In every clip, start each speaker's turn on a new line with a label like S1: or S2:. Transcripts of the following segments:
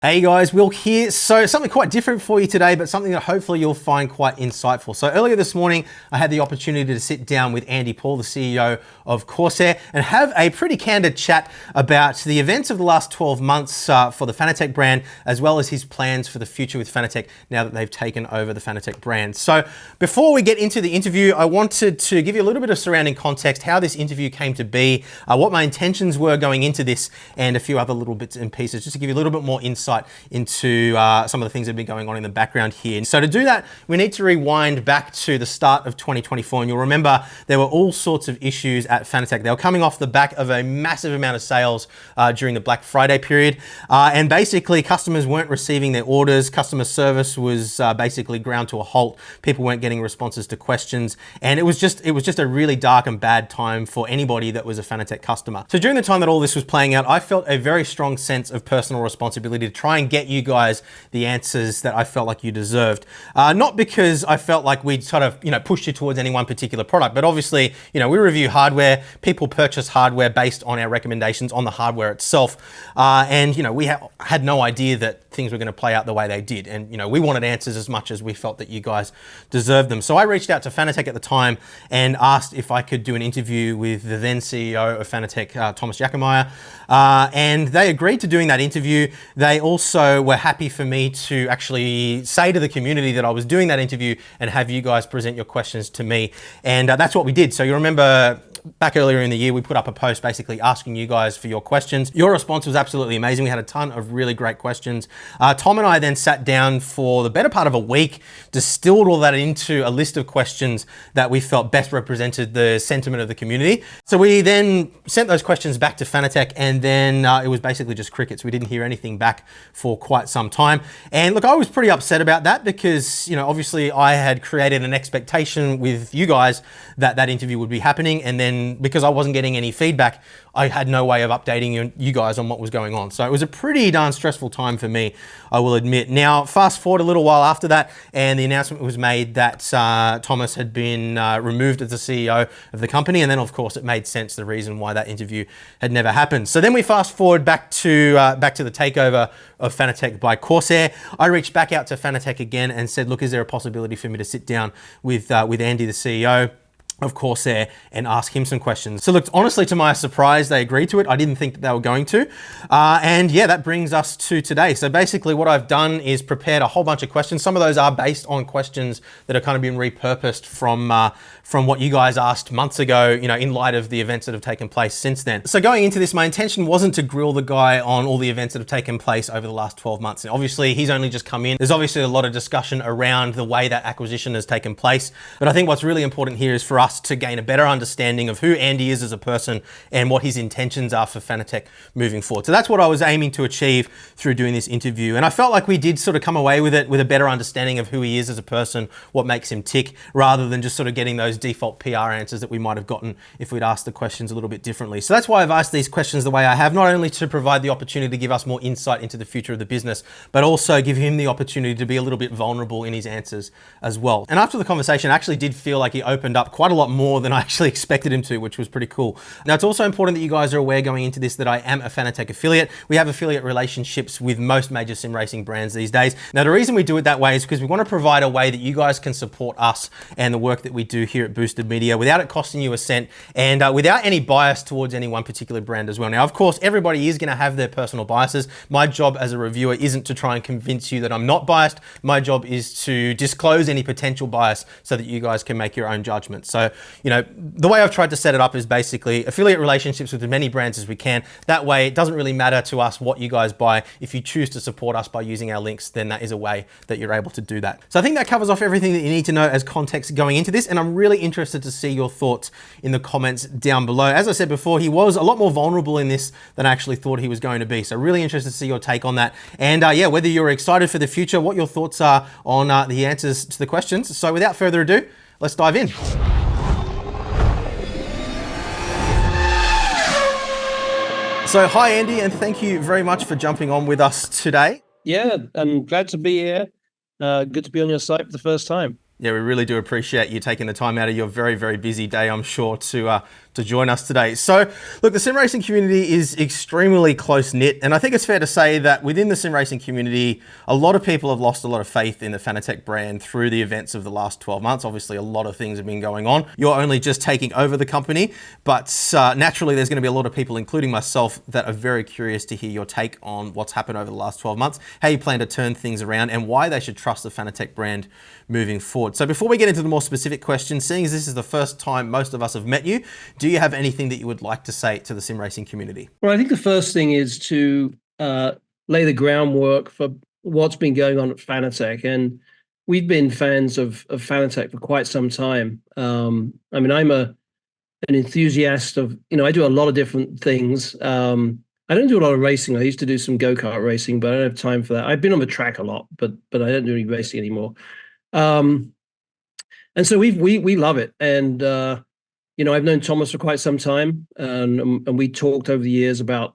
S1: Hey guys, Will here. So something quite different for you today, but something that hopefully you'll find quite insightful. So earlier this morning, I had the opportunity to sit down with Andy Paul, the CEO of Corsair, and have a pretty candid chat about the events of the last 12 months for the Fanatec brand, as well as his plans for the future with Fanatec now that they've taken over the Fanatec brand. So before we get into the interview, I wanted to give you a little bit of surrounding context, how this interview came to be, what my intentions were going into this, and a few other little bits and pieces, just to give you a little bit more insight into some of the things that have been going on in the background here. So to do that, we need to rewind back to the start of 2024. And you'll remember there were all sorts of issues at Fanatec. They were coming off the back of a massive amount of sales during the Black Friday period. And basically customers weren't receiving their orders. Customer service was basically ground to a halt. People weren't getting responses to questions. And it was just a really dark and bad time for anybody that was a Fanatec customer. So during the time that all this was playing out, I felt a very strong sense of personal responsibility to try and get you guys the answers that I felt like you deserved. Not because I felt like we'd sort of, pushed you towards any one particular product, but obviously, we review hardware. People purchase hardware based on our recommendations on the hardware itself. And we had no idea that things were going to play out the way they did. And, we wanted answers as much as we felt that you guys deserved them. So I reached out to Fanatec at the time and asked if I could do an interview with the then CEO of Fanatec, Thomas Jackemeyer. And they agreed to doing that interview. They also were happy for me to actually say to the community that I was doing that interview and have you guys present your questions to me. And that's what we did. So you remember back earlier in the year, we put up a post basically asking you guys for your questions. Your response was absolutely amazing. We had a ton of really great questions. Tom and I then sat down for the better part of a week, distilled all that into a list of questions that we felt best represented the sentiment of the community. So we then sent those questions back to Fanatec, and then it was basically just crickets. We didn't hear anything back for quite some time. And look, I was pretty upset about that because, obviously I had created an expectation with you guys that that interview would be happening, and then because I wasn't getting any feedback, I had no way of updating you guys on what was going on. So it was a pretty darn stressful time for me, I will admit. Now, fast forward a little while after that, and the announcement was made that Thomas had been removed as the CEO of the company. And then, of course, it made sense the reason why that interview had never happened. So then we fast forward back to the takeover of Fanatec by Corsair. I reached back out to Fanatec again and said, look, is there a possibility for me to sit down with Andy, the CEO of Corsair, and ask him some questions? So look, honestly, to my surprise, they agreed to it. I didn't think that they were going to. And yeah, that brings us to today. So basically what I've done is prepared a whole bunch of questions. Some of those are based on questions that are kind of been repurposed from what you guys asked months ago, in light of the events that have taken place since then. So going into this, my intention wasn't to grill the guy on all the events that have taken place over the last 12 months. And obviously he's only just come in. There's obviously a lot of discussion around the way that acquisition has taken place. But I think what's really important here is for us to gain a better understanding of who Andy is as a person and what his intentions are for Fanatec moving forward. So that's what I was aiming to achieve through doing this interview. And I felt like we did sort of come away with it with a better understanding of who he is as a person, what makes him tick, rather than just sort of getting those default PR answers that we might have gotten if we'd asked the questions a little bit differently. So that's why I've asked these questions the way I have, not only to provide the opportunity to give us more insight into the future of the business, but also give him the opportunity to be a little bit vulnerable in his answers as well. And after the conversation, I actually did feel like he opened up quite a lot more than I actually expected him to, which was pretty cool. Now, it's also important that you guys are aware going into this that I am a Fanatec affiliate. We have affiliate relationships with most major sim racing brands these days. Now, the reason we do it that way is because we want to provide a way that you guys can support us and the work that we do here at Boosted Media without it costing you a cent, and without any bias towards any one particular brand as well. Now, of course, everybody is going to have their personal biases. My job as a reviewer isn't to try and convince you that I'm not biased. My job is to disclose any potential bias so that you guys can make your own judgment. So, the way I've tried to set it up is basically affiliate relationships with as many brands as we can. That way, it doesn't really matter to us what you guys buy. If you choose to support us by using our links, then that is a way that you're able to do that. So I think that covers off everything that you need to know as context going into this. And I'm really interested to see your thoughts in the comments down below. As I said before, he was a lot more vulnerable in this than I actually thought he was going to be. So really interested to see your take on that. And yeah, whether you're excited for the future, what your thoughts are on the answers to the questions. So without further ado, let's dive in. So hi, Andy, and thank you very much for jumping on with us today.
S2: Yeah, I'm glad to be here. Good to be on your site for the first time.
S1: Yeah, we really do appreciate you taking the time out of your very, very busy day, I'm sure, to join us today. So, look, the sim racing community is extremely close-knit, and I think it's fair to say that within the sim racing community, a lot of people have lost a lot of faith in the Fanatec brand through the events of the last 12 months. Obviously, a lot of things have been going on. You're only just taking over the company, but naturally, there's going to be a lot of people, including myself, that are very curious to hear your take on what's happened over the last 12 months, how you plan to turn things around, and why they should trust the Fanatec brand moving forward. So before we get into the more specific questions, seeing as this is the first time most of us have met you, do you have anything that you would like to say to the sim racing community?
S2: Well, I think the first thing is to lay the groundwork for what's been going on at Fanatec. And we've been fans of Fanatec for quite some time. I mean, I'm an enthusiast of, I do a lot of different things. I don't do a lot of racing. I used to do some go-kart racing, but I don't have time for that. I've been on the track a lot, but I don't do any racing anymore. And so we love it. And I've known Thomas for quite some time, and we talked over the years about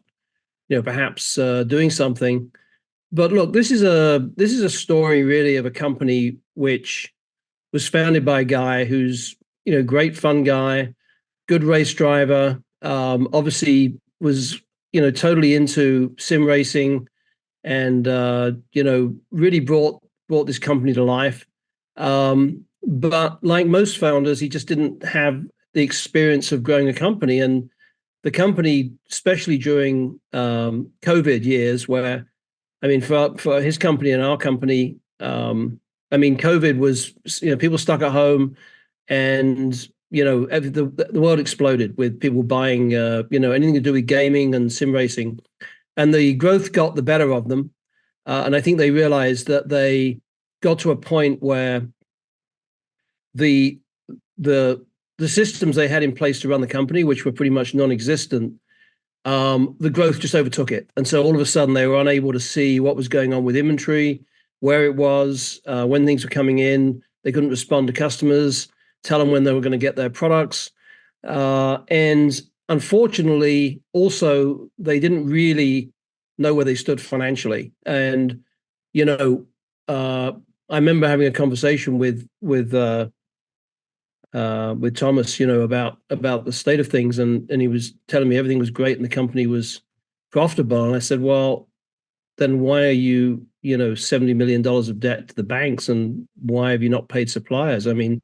S2: perhaps doing something. But look, this is a story really of a company which was founded by a guy who's great fun guy, good race driver. Obviously was totally into sim racing, and really brought this company to life. But like most founders, he just didn't have the experience of growing a company. And the company, especially during COVID years, where, I mean, for his company and our company, I mean, COVID was, people stuck at home, and, the world exploded with people buying, anything to do with gaming and sim racing. And the growth got the better of them. And I think they realized that they got to a point where the systems they had in place to run the company, which were pretty much non-existent, the growth just overtook it. And so all of a sudden they were unable to see what was going on with inventory, where it was, when things were coming in. They couldn't respond to customers, tell them when they were going to get their products. And unfortunately, also, they didn't really know where they stood financially. And, I remember having a conversation with Thomas, about the state of things, and he was telling me everything was great and the company was profitable. And I said, well, then why are you, $70 million of debt to the banks, and why have you not paid suppliers? I mean,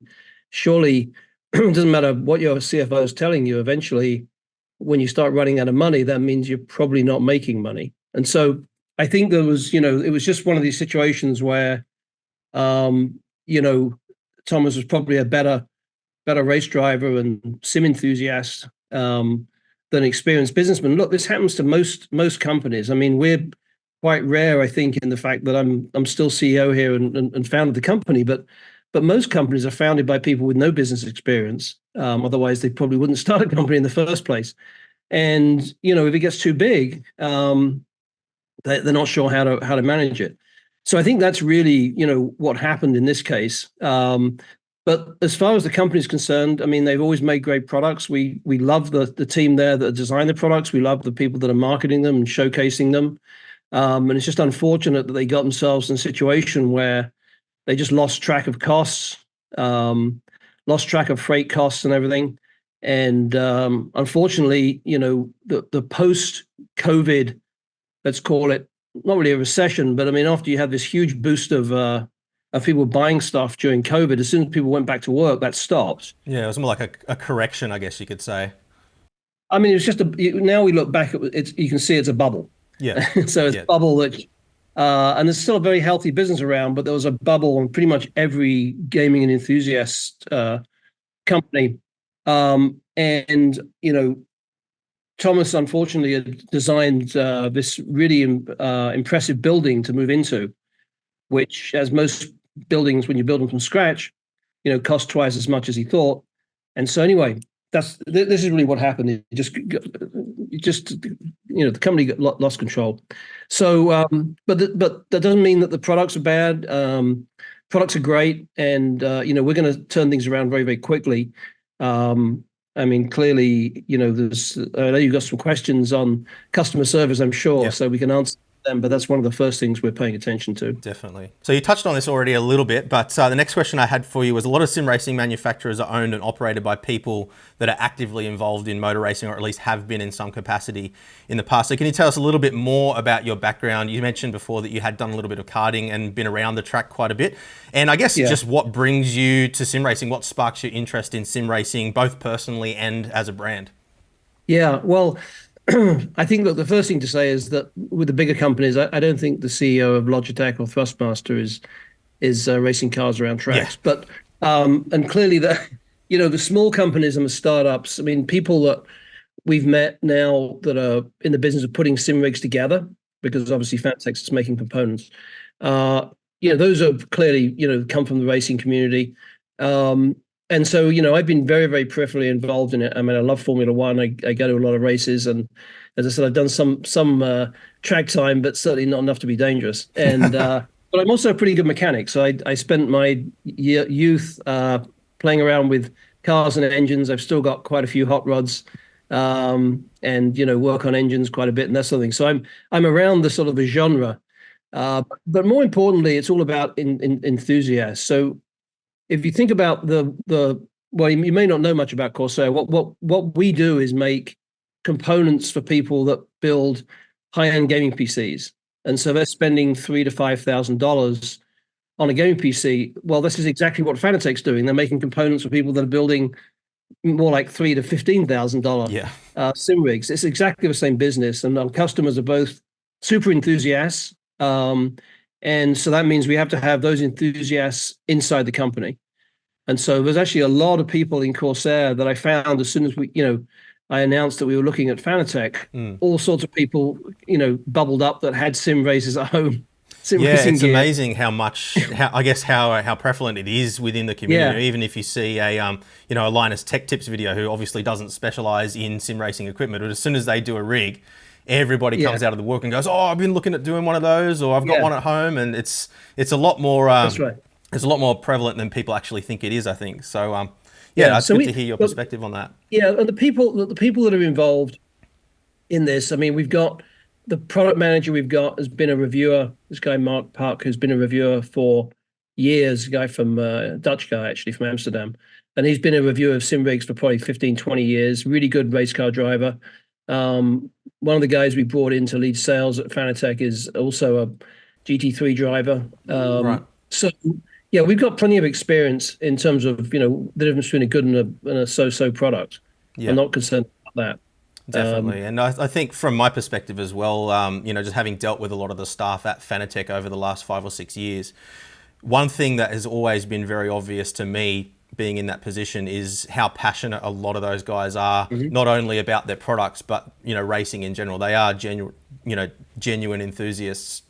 S2: surely it doesn't matter what your CFO is telling you. Eventually, when you start running out of money, that means you're probably not making money. And so I think there was, it was just one of these situations where, Thomas was probably a better race driver and sim enthusiast than an experienced businessman. Look, this happens to most companies. I mean, we're quite rare, I think, in the fact that I'm still CEO here and founded the company, but most companies are founded by people with no business experience. Otherwise, they probably wouldn't start a company in the first place. And if it gets too big, they're not sure how to manage it. So I think that's really what happened in this case. But as far as the company is concerned, I mean, they've always made great products. We love the team there that design the products. We love the people that are marketing them and showcasing them. And it's just unfortunate that they got themselves in a situation where they just lost track of costs, lost track of freight costs and everything. And unfortunately, the post-COVID, let's call it, not really a recession, but I mean, after you had this huge boost of people buying stuff during COVID, as soon as people went back to work, that stopped.
S1: Yeah, it was more like a correction, I guess you could say.
S2: I mean, it's just now we look back at it, you can see it's a bubble.
S1: Yeah.
S2: So it's a bubble that, and there's still a very healthy business around, but there was a bubble on pretty much every gaming and enthusiast company. And Thomas unfortunately had designed this really impressive building to move into, which, as most buildings, when you build them from scratch, cost twice as much as he thought. And so anyway, this is really what happened. It just the company lost control. So, but that doesn't mean that the products are bad. Products are great, and we're going to turn things around very, very quickly. I mean, clearly, I know you've got some questions on customer service, I'm sure, so we can answer them, but that's one of the first things we're paying attention to.
S1: Definitely. So you touched on this already a little bit, but the next question I had for you was a lot of sim racing manufacturers are owned and operated by people that are actively involved in motor racing, or at least have been in some capacity in the past. So can you tell us a little bit more about your background? You mentioned before that you had done a little bit of karting and been around the track quite a bit. And I guess just what brings you to sim racing? What sparks your interest in sim racing, both personally and as a brand?
S2: Yeah, well, I think that the first thing to say is that with the bigger companies, I don't think the CEO of Logitech or Thrustmaster is racing cars around tracks. But and clearly the small companies and the startups. I mean, people that we've met now that are in the business of putting sim rigs together, because obviously Fanatec is making components. Those are clearly come from the racing community. And so, I've been very, very peripherally involved in it. I mean, I love Formula One. I go to a lot of races, and as I said, I've done some track time, but certainly not enough to be dangerous. And but I'm also a pretty good mechanic. So I spent my youth playing around with cars and engines. I've still got quite a few hot rods, and work on engines quite a bit and that sort of thing. So I'm around the sort of the genre. But more importantly, it's all about enthusiasts. So if you think about well, you may not know much about Corsair. What we do is make components for people that build high-end gaming PCs, and so they're spending $3,000 to $5,000 on a gaming PC. Well, this is exactly what Fanatec's doing. They're making components for people that are building more like $3,000 to $15,000 sim rigs. It's exactly the same business, and our customers are both super enthusiasts. And so that means we have to have those enthusiasts inside the company. And so there's actually a lot of people in Corsair that I found as soon as I announced that we were looking at Fanatec. All sorts of people, bubbled up that had sim racers at home.
S1: It's amazing how prevalent it is within the community. Even if you see a Linus Tech Tips video, who obviously doesn't specialize in sim racing equipment, but as soon as they do a rig, everybody comes out of the work and goes, "Oh, I've been looking at doing one of those, or I've got one at home," and it's a lot more. That's right. It's a lot more prevalent than people actually think it is, I think. So, it's good to hear your perspective on that.
S2: Yeah, and the people that are involved in this, I mean, we've got the product manager has been a reviewer. This guy, Mark Park, who's been a reviewer for years, a guy from Dutch guy, actually, from Amsterdam. And he's been a reviewer of sim rigs for probably 15, 20 years, really good race car driver. One of the guys we brought in to lead sales at Fanatec is also a GT3 driver.
S1: Right.
S2: So, yeah, we've got plenty of experience in terms of, the difference between a good and a so-so product. I'm not concerned about that.
S1: Definitely. And I think from my perspective as well, just having dealt with a lot of the staff at Fanatec over the last 5 or 6 years, one thing that has always been very obvious to me being in that position is how passionate a lot of those guys are, not only about their products, but, racing in general. They are genuine enthusiasts,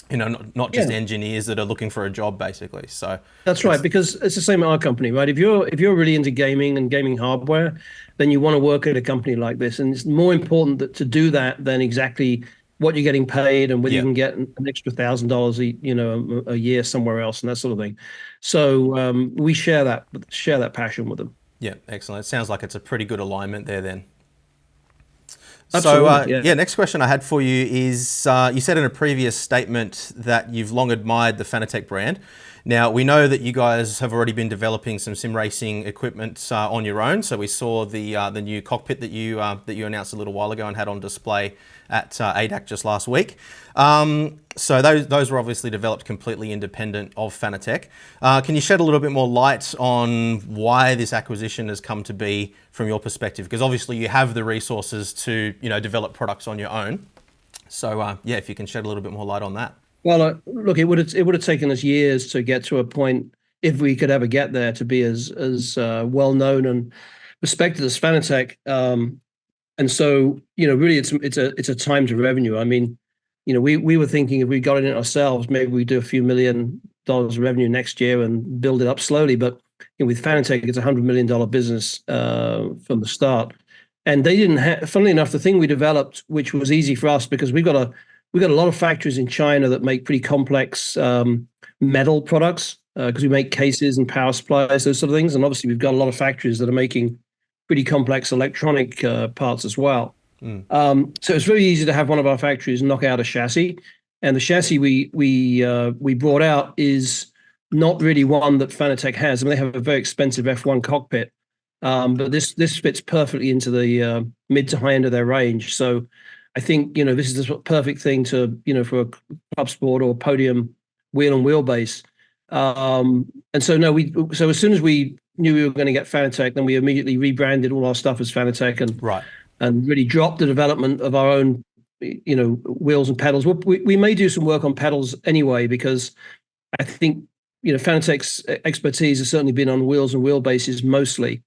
S1: not just engineers that are looking for a job, basically. So
S2: that's right, because it's the same at our company, right? If you're really into gaming and gaming hardware, then you want to work at a company like this, and it's more important to do that than exactly what you're getting paid and whether you can get an extra $1,000 a year somewhere else and that sort of thing. So we share that passion with them.
S1: Yeah, excellent. It sounds like it's a pretty good alignment there then.
S2: Absolutely,
S1: so next question I had for you is, you said in a previous statement that you've long admired the Fanatec brand. Now, we know that you guys have already been developing some sim racing equipment on your own. So we saw the new cockpit that you announced a little while ago and had on display at ADAC just last week. So those were obviously developed completely independent of Fanatec. Can you shed a little bit more light on why this acquisition has come to be from your perspective? Because obviously you have the resources to develop products on your own. So if you can shed a little bit more light on that.
S2: Well, look, it would have taken us years to get to a point, if we could ever get there, to be as well known and respected as Fanatec. And so, really, it's a time to revenue. I mean, we were thinking if we got it in ourselves, maybe we do a few $1 million of revenue next year and build it up slowly. But with Fanatec, it's a $100 million business from the start. And they didn't have. Funnily enough, the thing we developed, which was easy for us, because we've got a lot of factories in China that make pretty complex metal products, because we make cases and power supplies, those sort of things. And obviously, we've got a lot of factories that are making pretty complex electronic parts as well. So it's very easy to have one of our factories knock out a chassis And the chassis we brought out is not really one that Fanatec has. I mean, they have a very expensive F1 cockpit, but this fits perfectly into the mid to high end of their range. So I think this is the perfect thing to for a club sport or podium wheel and wheelbase. And so no, so as soon as we knew we were going to get Fanatec, then we immediately rebranded all our stuff as Fanatec and really dropped the development of our own wheels and pedals. We may do some work on pedals anyway, because I think Fanatec's expertise has certainly been on wheels and wheelbases mostly,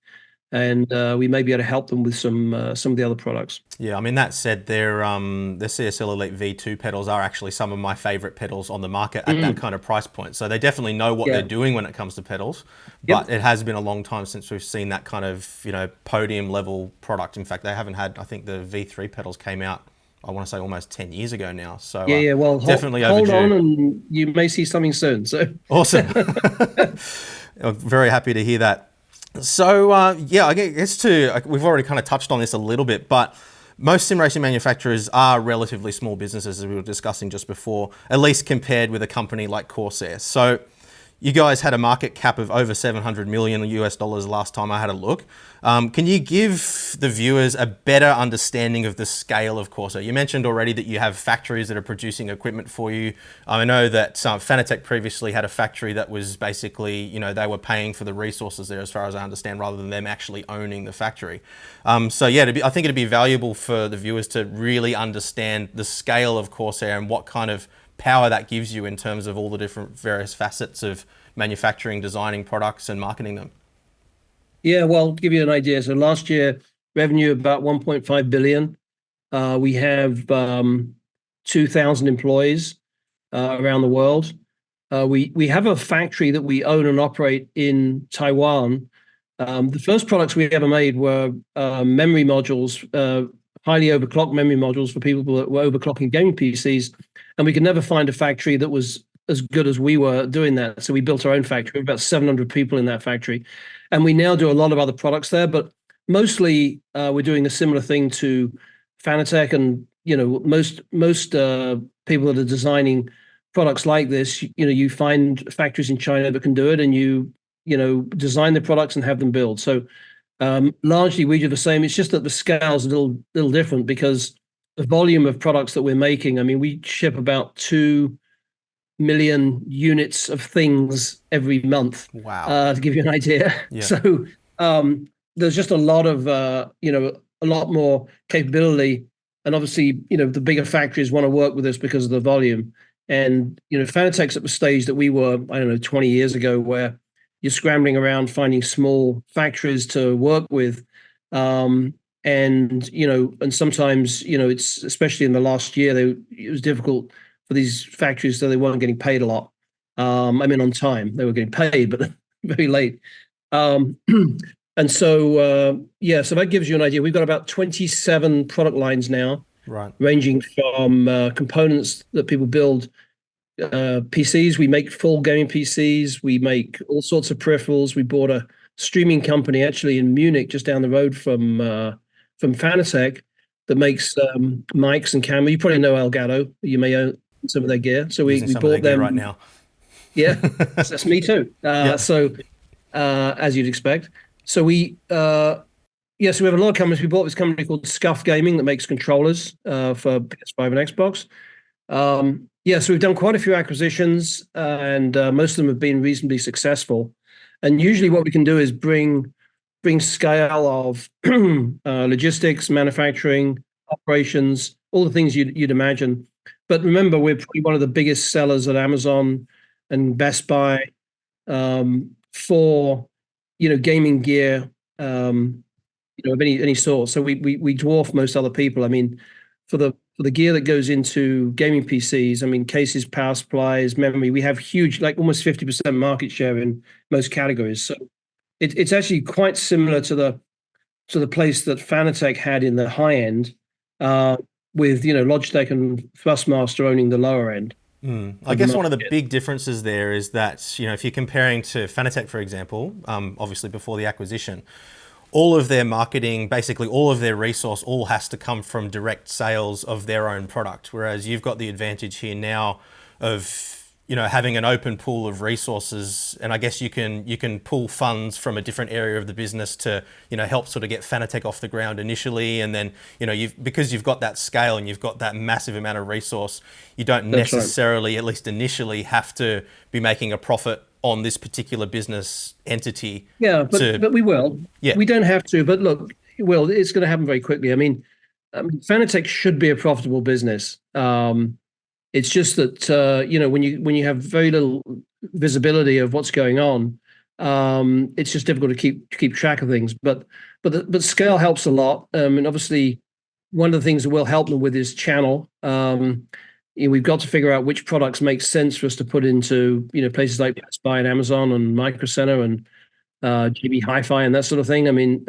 S2: and we may be able to help them with some of the other products.
S1: Yeah, I mean, that said, their CSL Elite V2 pedals are actually some of my favorite pedals on the market at that kind of price point. So they definitely know what they're doing when it comes to pedals, but it has been a long time since we've seen that kind of podium level product. In fact, they haven't had, I think the V3 pedals came out, I want to say almost 10 years ago now. So
S2: well,
S1: definitely
S2: hold
S1: overdue.
S2: on, and you may see something soon. So
S1: awesome. I'm very happy to hear that. So I guess we've already kind of touched on this a little bit, but most sim racing manufacturers are relatively small businesses, as we were discussing just before, at least compared with a company like Corsair. So you guys had a market cap of over $700 million US last time I had a look. Can you give the viewers a better understanding of the scale of Corsair? You mentioned already that you have factories that are producing equipment for you. I know that Fanatec previously had a factory that was basically, they were paying for the resources there, as far as I understand, rather than them actually owning the factory. I think it'd be valuable for the viewers to really understand the scale of Corsair and what kind of power that gives you in terms of all the different various facets of manufacturing, designing products and marketing them.
S2: Yeah, well, to give you an idea, so last year revenue about 1.5 billion. We have 2,000 employees around the world. We have a factory that we own and operate in Taiwan. The first products we ever made were memory modules, highly overclocked memory modules for people that were overclocking gaming PCs, and we could never find a factory that was as good as we were doing that. So we built our own factory. We have about 700 people in that factory, and we now do a lot of other products there. But mostly, we're doing a similar thing to Fanatec, and most people that are designing products like this, you find factories in China that can do it, and you design the products and have them build. So largely we do the same. It's just that the scale's a little different because the volume of products that we're making. I mean, we ship about 2 million units of things every month.
S1: Wow.
S2: To give you an idea. Yeah. So there's just a lot of a lot more capability, and obviously the bigger factories want to work with us because of the volume. And Fanatec's at the stage that we were, I don't know, 20 years ago, where you're scrambling around finding small factories to work with, and sometimes it's, especially in the last year, it was difficult for these factories, so they weren't getting paid a lot. I mean, on time they were getting paid, but very late. And so so that gives you an idea. We've got about 27 product lines now,
S1: right,
S2: ranging from components that people build. PCs, we make full gaming PCs, we make all sorts of peripherals. We bought a streaming company actually in Munich, just down the road from Fanatec, that makes mics and camera. You probably know Elgato. You may own some of their gear. So we bought them
S1: right now.
S2: Yeah, that's me too. So as you'd expect. So we so we have a lot of companies. We bought this company called Scuff Gaming that makes controllers for PS5 and Xbox. So we've done quite a few acquisitions, and most of them have been reasonably successful. And usually what we can do is bring scale of logistics, manufacturing, operations, all the things you'd imagine. But remember, we're probably one of the biggest sellers at Amazon and Best Buy for gaming gear of any sort. So we dwarf most other people. I mean, for the gear that goes into gaming PCs, I mean, cases, power supplies, memory, we have huge, like almost 50% market share in most categories. So it's actually quite similar to the place that Fanatec had in the high end, with Logitech and Thrustmaster owning the lower end.
S1: I guess one of the big differences there is that if you're comparing to Fanatec, for example, obviously before the acquisition, all of their marketing, basically all of their resource, all has to come from direct sales of their own product. Whereas you've got the advantage here now of, having an open pool of resources, and I guess you can pull funds from a different area of the business to, help sort of get Fanatec off the ground initially, and then, because you've got that scale and you've got that massive amount of resource, you don't
S2: That's
S1: necessarily, at least initially, have to be making a profit on this particular business entity.
S2: Yeah, but we will.
S1: Yeah.
S2: We don't have to, but look, it's going to happen very quickly. I mean, Fanatec should be a profitable business. It's just that when you have very little visibility of what's going on, it's just difficult to keep track of things. But scale helps a lot. And obviously, one of the things that will help them with is channel. We've got to figure out which products make sense for us to put into places like Best Buy and Amazon and Micro Center and GB Hi-Fi and that sort of thing. I mean,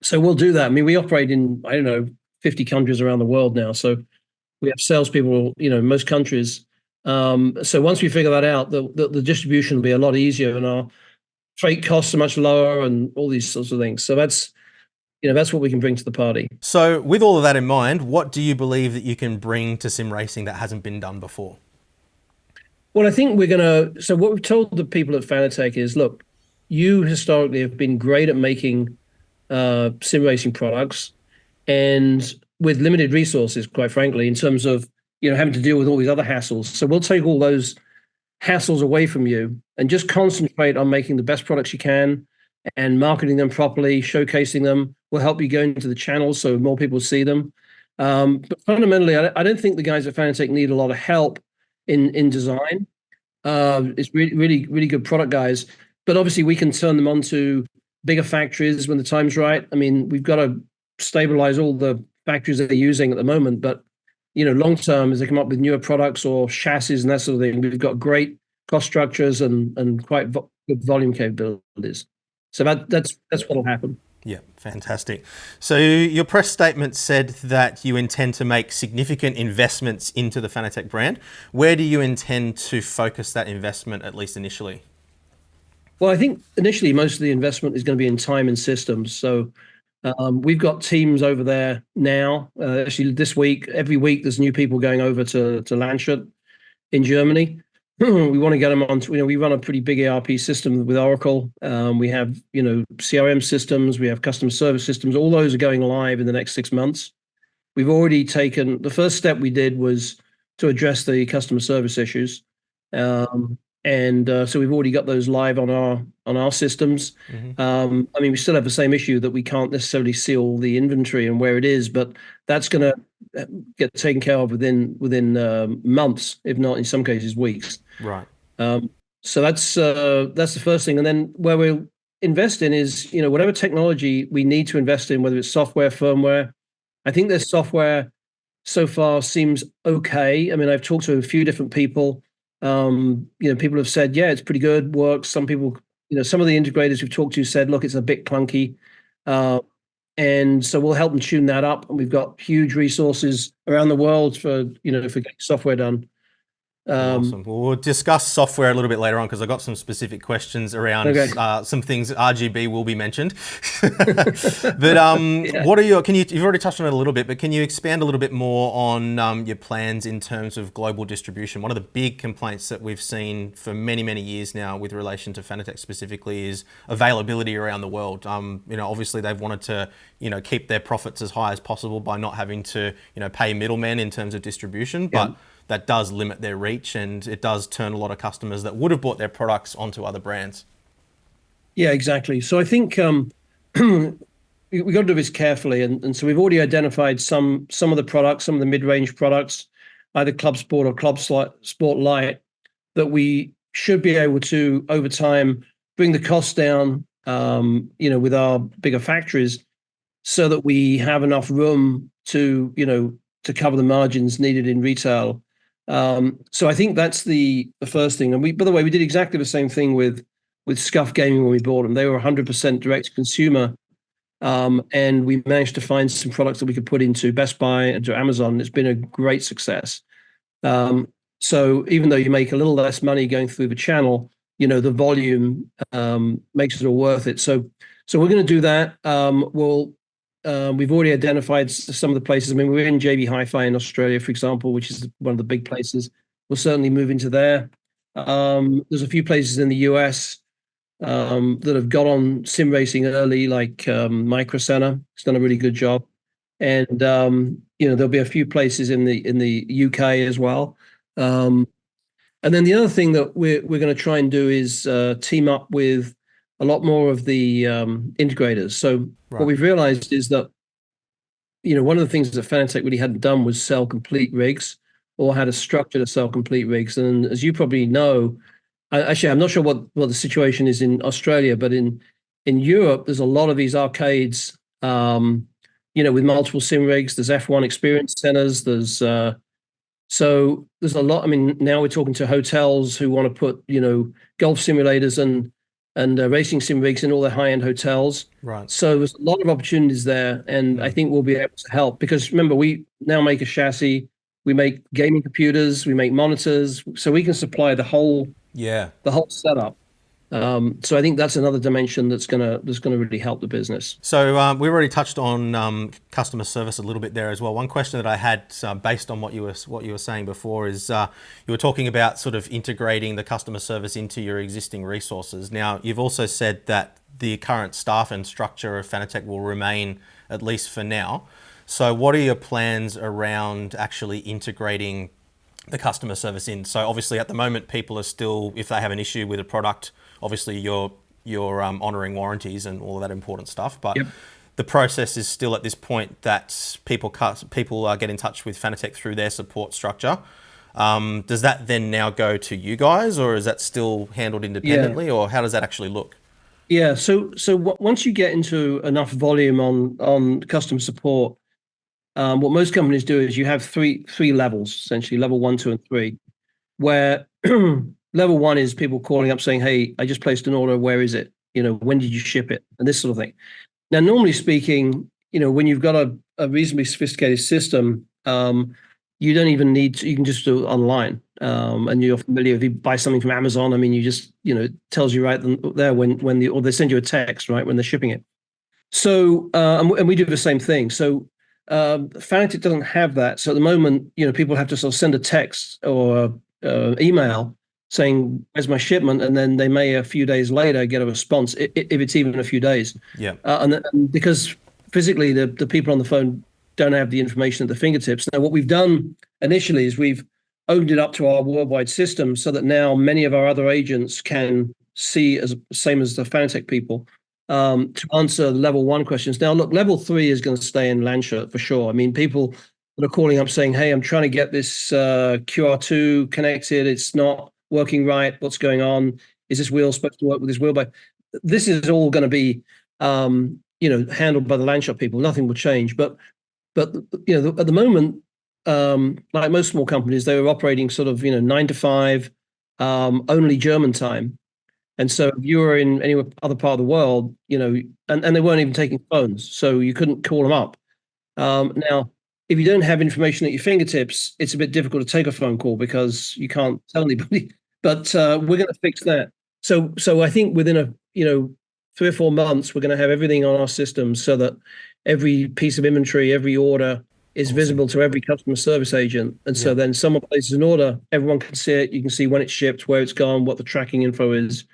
S2: so we'll do that. I mean, we operate in 50 countries around the world now, so we have salespeople, in most countries. So once we figure that out, the distribution will be a lot easier, and our freight costs are much lower, and all these sorts of things. So that's what we can bring to the party.
S1: So with all of that in mind, what do you believe that you can bring to sim racing that hasn't been done before?
S2: Well, I think so what we've told the people at Fanatec is, look, you historically have been great at making sim racing products, and with limited resources, quite frankly, in terms of having to deal with all these other hassles. So we'll take all those hassles away from you and just concentrate on making the best products you can and marketing them properly, showcasing them. We'll help you go into the channels so more people see them. But fundamentally, I don't think the guys at Fanatec need a lot of help in design. It's really, really, really good product guys. But obviously, we can turn them on to bigger factories when the time's right. I mean, we've got to stabilize all the factories that they're using at the moment, but long term, as they come up with newer products or chassis and that sort of thing, we've got great cost structures and quite good volume capabilities. So that's what'll happen.
S1: Yeah, fantastic. So your press statement said that you intend to make significant investments into the Fanatec brand. Where do you intend to focus that investment, at least initially?
S2: Well, I think initially most of the investment is going to be in time and systems. So we've got teams over there now. Actually, this week, every week, there's new people going over to Landshut in Germany. We want to get them on. We run a pretty big ERP system with Oracle. We have CRM systems. We have customer service systems. All those are going live in the next 6 months. We've already taken the first step. We did was to address the customer service issues. So we've already got those live on our systems. Mm-hmm. I mean, we still have the same issue that we can't necessarily see all the inventory and where it is, but that's going to get taken care of within months, if not in some cases weeks.
S1: Right.
S2: So that's the first thing, and then where we'll invest in is whatever technology we need to invest in, whether it's software, firmware. I think their software so far seems okay. I mean, I've talked to a few different people. People have said, yeah, it's pretty good, works. Some people, some of the integrators we've talked to said, look, it's a bit clunky. And so we'll help them tune that up. And we've got huge resources around the world for getting software done.
S1: Awesome. Well, we'll discuss software a little bit later on because I've got some specific questions around some things. RGB will be mentioned. But yeah. What are you've already touched on it a little bit, but can you expand a little bit more on your plans in terms of global distribution? One of the big complaints that we've seen for many, many years now with relation to Fanatec specifically is availability around the world. Obviously they've wanted to, keep their profits as high as possible by not having to, pay middlemen in terms of distribution, but that does limit their reach, and it does turn a lot of customers that would have bought their products onto other brands.
S2: Yeah, exactly. So I think we got to do this carefully, and so we've already identified some of the products, some of the mid-range products, either Club Sport or Club Sport Light, that we should be able to over time bring the costs down, with our bigger factories, so that we have enough room to cover the margins needed in retail. So I think that's the first thing. And by the way, we did exactly the same thing with Scuff Gaming when we bought them. They were 100% direct to consumer. And we managed to find some products that we could put into Best Buy and to Amazon. It's been a great success. So even though you make a little less money going through the channel, the volume makes it all worth it. So we're going to do that. We've already identified some of the places. I mean, we're in JB Hi-Fi in Australia, for example, which is one of the big places. We'll certainly move into there. There's a few places in the US that have got on sim racing early, like Micro Center. It's done a really good job, and there'll be a few places in the UK as well. And then the other thing that we're going to try and do is team up with a lot more of the integrators. So what we've realized is that one of the things that Fanatec really hadn't done was sell complete rigs or had a structure to sell complete rigs. And as you probably know, actually, I'm not sure what the situation is in Australia, but in Europe, there's a lot of these arcades, with multiple sim rigs. There's F1 experience centers. So there's a lot. I mean, now we're talking to hotels who want to put, golf simulators and racing sim rigs in all their high-end hotels.
S1: Right.
S2: So there's a lot of opportunities there, and I think we'll be able to help because remember, we now make a chassis, we make gaming computers, we make monitors, so we can supply the whole setup. So I think that's another dimension that's gonna really help the business.
S1: So we already touched on customer service a little bit there as well. One question that I had based on what you were saying before is you were talking about sort of integrating the customer service into your existing resources. Now you've also said that the current staff and structure of Fanatec will remain at least for now. So what are your plans around actually integrating the customer service in? So obviously at the moment people are still, if they have an issue with a product, obviously you're honouring warranties and all of that important stuff, but the process is still at this point that people get in touch with Fanatec through their support structure. Does that then now go to you guys, or is that still handled independently, or how does that actually look?
S2: Yeah, so once you get into enough volume on customer support, what most companies do is you have three levels, essentially level 1, 2, and 3, where level 1 is people calling up saying, "Hey, I just placed an order. Where is it? When did you ship it?" And this sort of thing. Now, normally speaking, when you've got a reasonably sophisticated system, you don't even need to, you can just do it online. And you're familiar if you buy something from Amazon, I mean, you just, it tells you right there or they send you a text, right, when they're shipping it. So, and we do the same thing. So, Fanatec doesn't have that. So at the moment, people have to sort of send a text or email saying, "Where's my shipment?" And then they may a few days later get a response, if it's even a few days.
S1: Yeah.
S2: And because physically the people on the phone don't have the information at their fingertips. Now, what we've done initially is we've opened it up to our worldwide system so that now many of our other agents can see as same as the Fanatec people to answer level 1 questions. Now, look, level 3 is going to stay in Landshut for sure. I mean, people that are calling up saying, "Hey, I'm trying to get this QR2 connected. It's not working right. What's going on? Is this wheel supposed to work with this wheel?" But this is all going to be, handled by the Landshut people. Nothing will change. But at the moment, like most small companies, they were operating sort of 9 to 5, only German time. And so if you were in any other part of the world, and they weren't even taking phones, so you couldn't call them up. Now, if you don't have information at your fingertips, it's a bit difficult to take a phone call because you can't tell anybody. But we're going to fix that. So I think within 3 or 4 months, we're going to have everything on our system so that every piece of inventory, every order is visible to every customer service agent. And so then someone places an order, everyone can see it. You can see when it's shipped, where it's gone, what the tracking info is.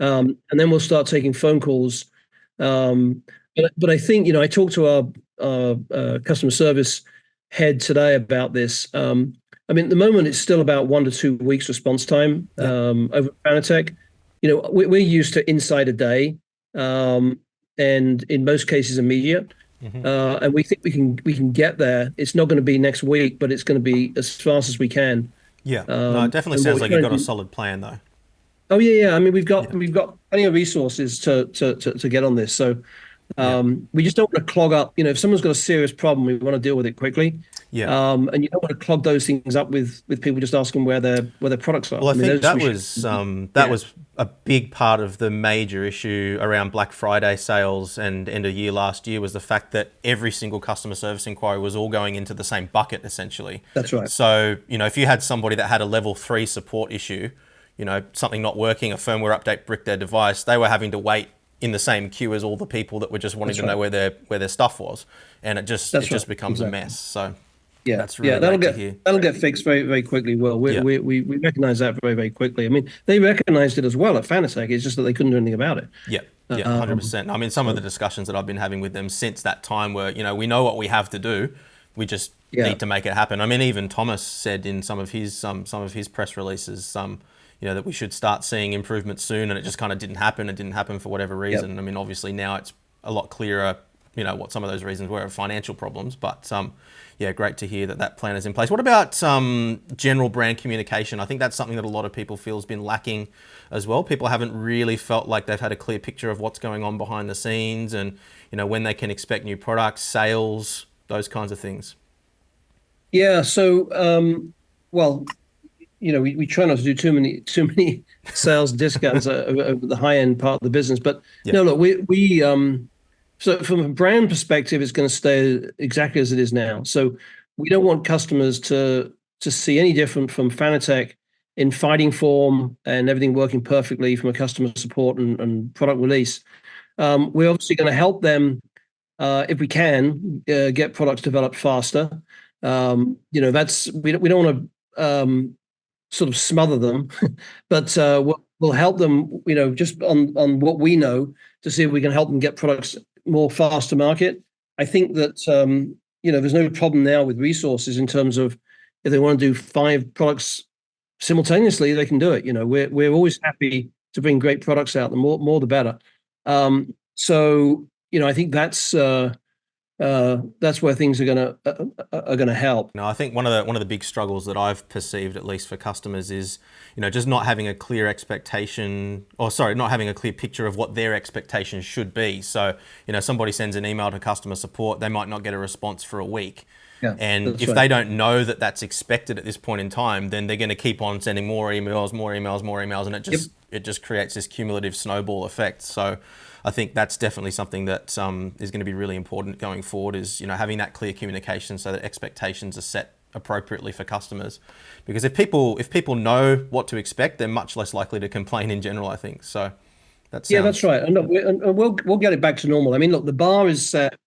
S2: And then we'll start taking phone calls. But I think, I talked to our customer service head today about this. I mean, at the moment, it's still about 1 to 2 weeks response time over at Fanatec. We're used to inside a day, and in most cases immediate. And we think we can get there. It's not going to be next week, but it's going to be as fast as we can.
S1: Yeah, no, it definitely sounds like you've got a solid plan, though.
S2: Oh yeah. I mean, we've got plenty of resources to get on this. So we just don't want to clog up. If someone's got a serious problem, we want to deal with it quickly.
S1: Yeah.
S2: And you don't want to clog those things up with people just asking where their products are.
S1: Well, I think that was a big part of the major issue around Black Friday sales and end of year last year was the fact that every single customer service inquiry was all going into the same bucket, essentially.
S2: That's right.
S1: So, if you had somebody that had a level 3 support issue, something not working, a firmware update bricked their device, they were having to wait in the same queue as all the people that were just wanting to know where their stuff was, and it just becomes a mess. So that's really great to hear.
S2: That'll get fixed very, very quickly. Well, we recognize that very, very quickly. I mean, they recognized it as well at Fanatec. It's just that they couldn't do anything about it.
S1: Yeah, 100%. I mean, some of the discussions that I've been having with them since that time were, we know what we have to do, we just need to make it happen. I mean, even Thomas said in some of his press releases, that we should start seeing improvements soon, and it just kind of didn't happen. It didn't happen for whatever reason. I mean, obviously now it's a lot clearer, what some of those reasons were, financial problems. But great to hear that plan is in place. What about general brand communication? I think that's something that a lot of people feel has been lacking as well. People haven't really felt like they've had a clear picture of what's going on behind the scenes, and when they can expect new products, sales, those kinds of things.
S2: Yeah. So, we try not to do too many sales discounts over the high end part of the business. But no, look, we so from a brand perspective, it's going to stay exactly as it is now. So we don't want customers to see any different from Fanatec in fighting form and everything working perfectly from a customer support and product release. We're obviously going to help them if we can get products developed faster. That's we don't want to sort of smother them, but we'll help them, just on what we know, to see if we can help them get products more fast to market. I think that, there's no problem now with resources in terms of if they want to do 5 products simultaneously, they can do it. We're always happy to bring great products out. The more the better. So, I think that's where things are gonna help.
S1: No, I think one of the big struggles that I've perceived, at least for customers, is just not having a clear expectation, not having a clear picture of what their expectations should be. So somebody sends an email to customer support, they might not get a response for a week.
S2: Yeah,
S1: and if they don't know that that's expected at this point in time, then they're going to keep on sending more emails, and it just creates this cumulative snowball effect. So I think that's definitely something that is going to be really important going forward, is having that clear communication so that expectations are set appropriately for customers. Because if people know what to expect, they're much less likely to complain in general, I think. So that's
S2: right. And we'll get it back to normal. I mean, look, the bar is set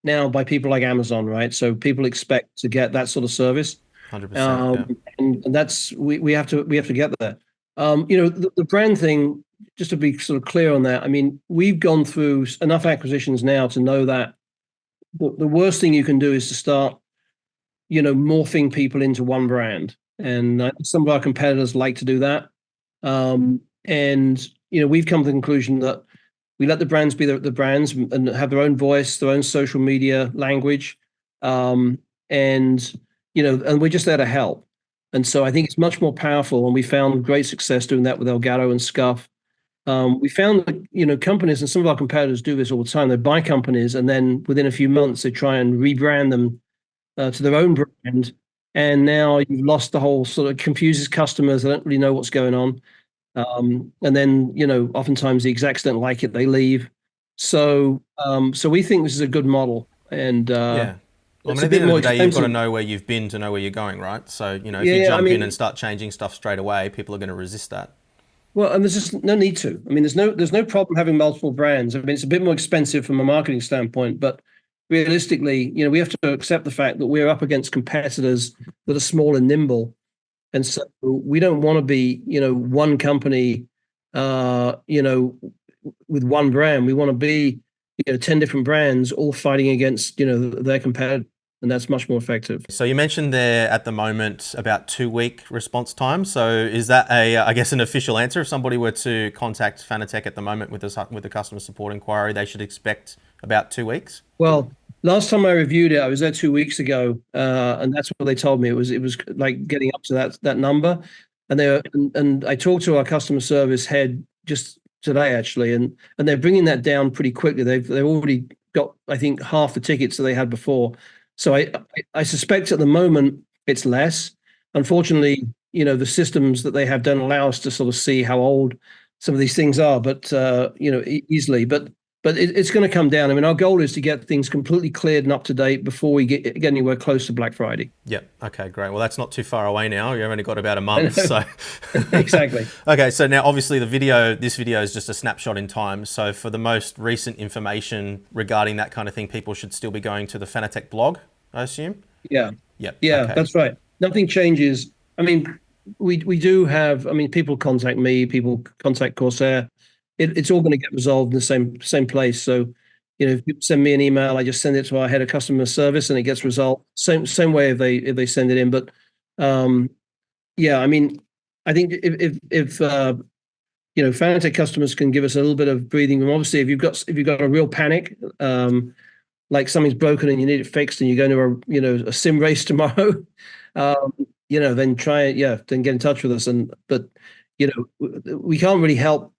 S2: now by people like Amazon, right? So people expect to get that sort of service.
S1: 100%.
S2: And that's we have to get there. The brand thing, just to be sort of clear on that, I mean, we've gone through enough acquisitions now to know that the worst thing you can do is to start, morphing people into one brand. And some of our competitors like to do that. We've come to the conclusion that we let the brands be the brands and have their own voice, their own social media language. And we're just there to help. And so I think it's much more powerful, and we found great success doing that with Elgato and Scuff. We found that, companies, and some of our competitors do this all the time. They buy companies, and then within a few months, they try and rebrand them to their own brand. And now you've lost the whole, sort of confuses customers. They don't really know what's going on. And then, oftentimes the execs don't like it. They leave. So we think this is a good model. And
S1: Well, at the end of the day, you've got to know where you've been to know where you're going, right? So, if you jump in and start changing stuff straight away, people are going to resist that.
S2: Well, and there's just no need to. I mean, there's no problem having multiple brands. I mean, it's a bit more expensive from a marketing standpoint, but realistically, we have to accept the fact that we're up against competitors that are small and nimble. And so we don't want to be, one company, with one brand. We want to be, 10 different brands all fighting against, their competitor. And that's much more effective.
S1: So you mentioned there at the moment about 2-week response time. So is that an official answer? If somebody were to contact Fanatec at the moment with a customer support inquiry, they should expect about 2 weeks?
S2: Well, last time I reviewed it, I was there 2 weeks ago, and that's what they told me. It was like getting up to that number, and I talked to our customer service head just today actually, and they're bringing that down pretty quickly. They've already got, I think, half the tickets that they had before. So I suspect at the moment it's less. Unfortunately, the systems that they have don't allow us to sort of see how old some of these things are, but easily. But but it's going to come down. I mean, our goal is to get things completely cleared and up to date before we get anywhere close to Black Friday.
S1: Yep. Okay, great. Well, that's not too far away now. You've only got about a month, so
S2: Exactly.
S1: Okay, so now obviously this video is just a snapshot in time. So for the most recent information regarding that kind of thing, people should still be going to the Fanatec blog, I assume.
S2: Yeah.
S1: Yep.
S2: Yeah,
S1: Okay.
S2: that's right. Nothing changes. I mean, we do have. I mean, people contact me. People contact Corsair. It's all going to get resolved in the same place. So, if you send me an email, I just send it to our head of customer service, and it gets resolved. Same way if they send it in. But yeah, I mean, I think if Fanatec customers can give us a little bit of breathing room. Obviously, if you've got a real panic, like something's broken and you need it fixed, and you're going to a sim race tomorrow, then try it. Yeah, then get in touch with us. But we can't really help.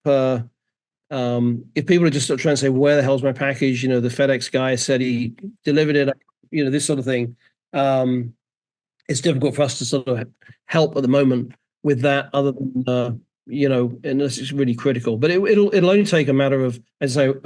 S2: If people are just sort of trying to say, where the hell's my package? The FedEx guy said he delivered it, this sort of thing. It's difficult for us to sort of help at the moment with that, other than, unless it's really critical. But it'll only take a matter of, as I say,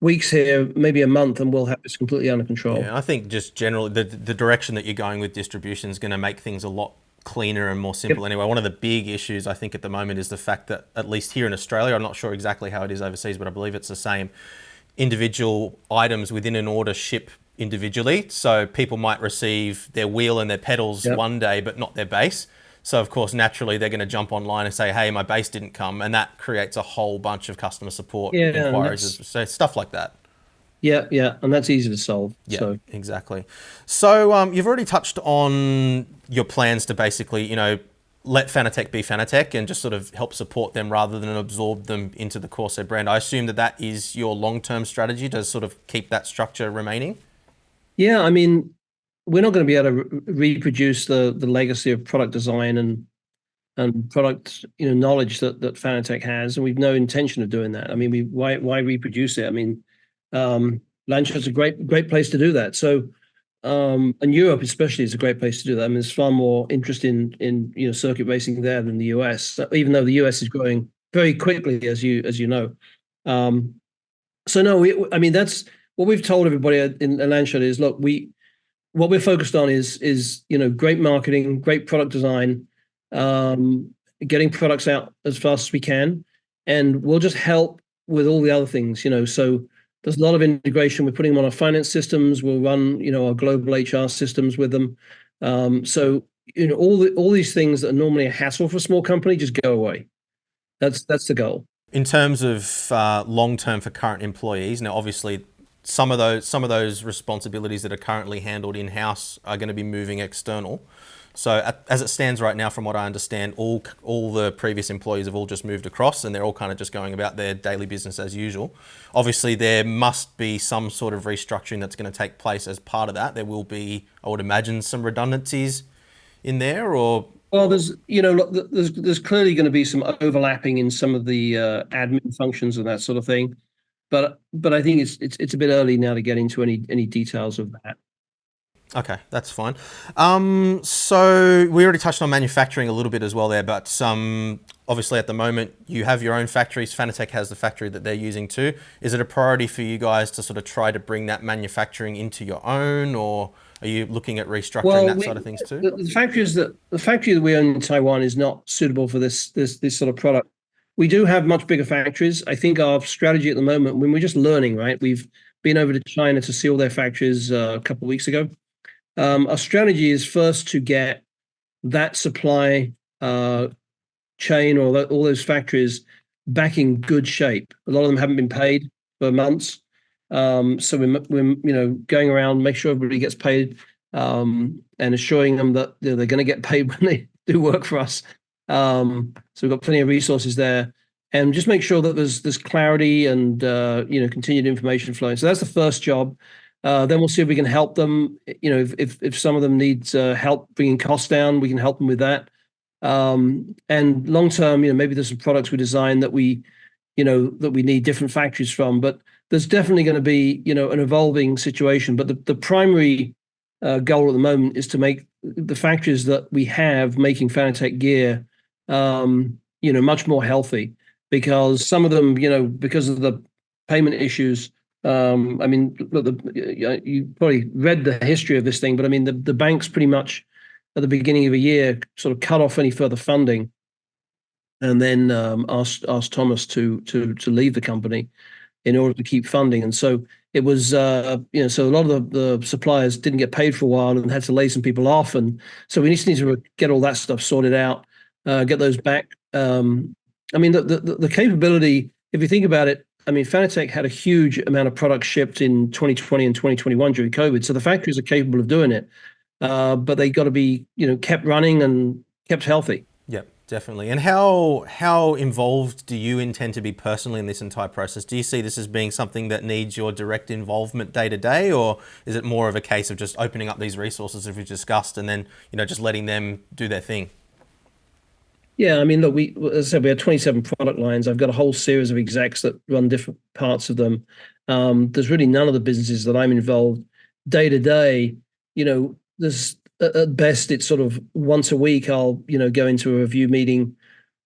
S2: weeks here, maybe a month, and we'll have this completely under control.
S1: Yeah, I think just generally the direction that you're going with distribution is going to make things a lot cleaner and more simple. Anyway, one of the big issues I think at the moment is the fact that, at least here in Australia, I'm not sure exactly how it is overseas, but I believe it's the same, individual items within an order ship individually. So people might receive their wheel and their pedals one day, but not their base. So of course, naturally, they're going to jump online and say, hey, my base didn't come. And that creates a whole bunch of customer support inquiries. So stuff like that.
S2: Yeah, and that's easy to solve.
S1: Yeah, exactly. So you've already touched on your plans to basically, let Fanatec be Fanatec and just sort of help support them rather than absorb them into the Corsair brand. I assume that is your long-term strategy, to sort of keep that structure remaining?
S2: Yeah, I mean, we're not going to be able to reproduce the legacy of product design and product knowledge that Fanatec has, and we've no intention of doing that. I mean, why reproduce it? I mean, Lancia's a great place to do that. So, and Europe especially is a great place to do that. I mean, there's far more interest in circuit racing there than the US, even though the US is growing very quickly, as you know. So no, I mean, that's what we've told everybody in Lancia is, look, what we're focused on is great marketing, great product design, getting products out as fast as we can, and we'll just help with all the other things. So there's a lot of integration. We're putting them on our finance systems. We'll run our global HR systems with them. So all these things that are normally a hassle for a small company just go away. That's the goal.
S1: In terms of long term for current employees, now obviously some of those responsibilities that are currently handled in house are going to be moving external. So as it stands right now, from what I understand, all the previous employees have all just moved across, and they're all kind of just going about their daily business as usual. Obviously, there must be some sort of restructuring that's going to take place as part of that. There will be, I would imagine, some redundancies in there, or...
S2: Well, there's clearly going to be some overlapping in some of the admin functions and that sort of thing, but I think it's a bit early now to get into any details of that.
S1: Okay, that's fine. So we already touched on manufacturing a little bit as well there, but obviously at the moment you have your own factories. Fanatec has the factory that they're using too. Is it a priority for you guys to sort of try to bring that manufacturing into your own, or are you looking at restructuring that side of things too?
S2: The factory that we own in Taiwan is not suitable for this sort of product. We do have much bigger factories. I think our strategy at the moment, when we're just learning, right? We've been over to China to see all their factories a couple of weeks ago. Our strategy is first to get that supply chain or all those factories back in good shape. A lot of them haven't been paid for months, so we're going around, make sure everybody gets paid, and assuring them that they're going to get paid when they do work for us. So we've got plenty of resources there, and just make sure that there's clarity and continued information flowing. So that's the first job. Then we'll see if we can help them. If some of them need help bringing costs down, we can help them with that. And long term, maybe there's some products we design that we need different factories from. But there's definitely going to be an evolving situation. But the primary goal at the moment is to make the factories that we have making Fanatec gear, much more healthy, because some of them, because of the payment issues. I mean, look, you probably read the history of this thing, but I mean, the banks pretty much at the beginning of a year sort of cut off any further funding, and then asked Thomas to leave the company in order to keep funding. And so it was, so a lot of the suppliers didn't get paid for a while and had to lay some people off. And so we just need to get all that stuff sorted out, get those back. I mean, the capability, if you think about it, I mean, Fanatec had a huge amount of products shipped in 2020 and 2021 during COVID. So the factories are capable of doing it, but they got to be, kept running and kept healthy.
S1: Yep, definitely. And how involved do you intend to be personally in this entire process? Do you see this as being something that needs your direct involvement day to day, or is it more of a case of just opening up these resources as we've discussed and then, just letting them do their thing?
S2: Yeah, I mean, look, as I said, we have 27 product lines. I've got a whole series of execs that run different parts of them. There's really none of the businesses that I'm involved day to day. There's at best it's sort of once a week I'll go into a review meeting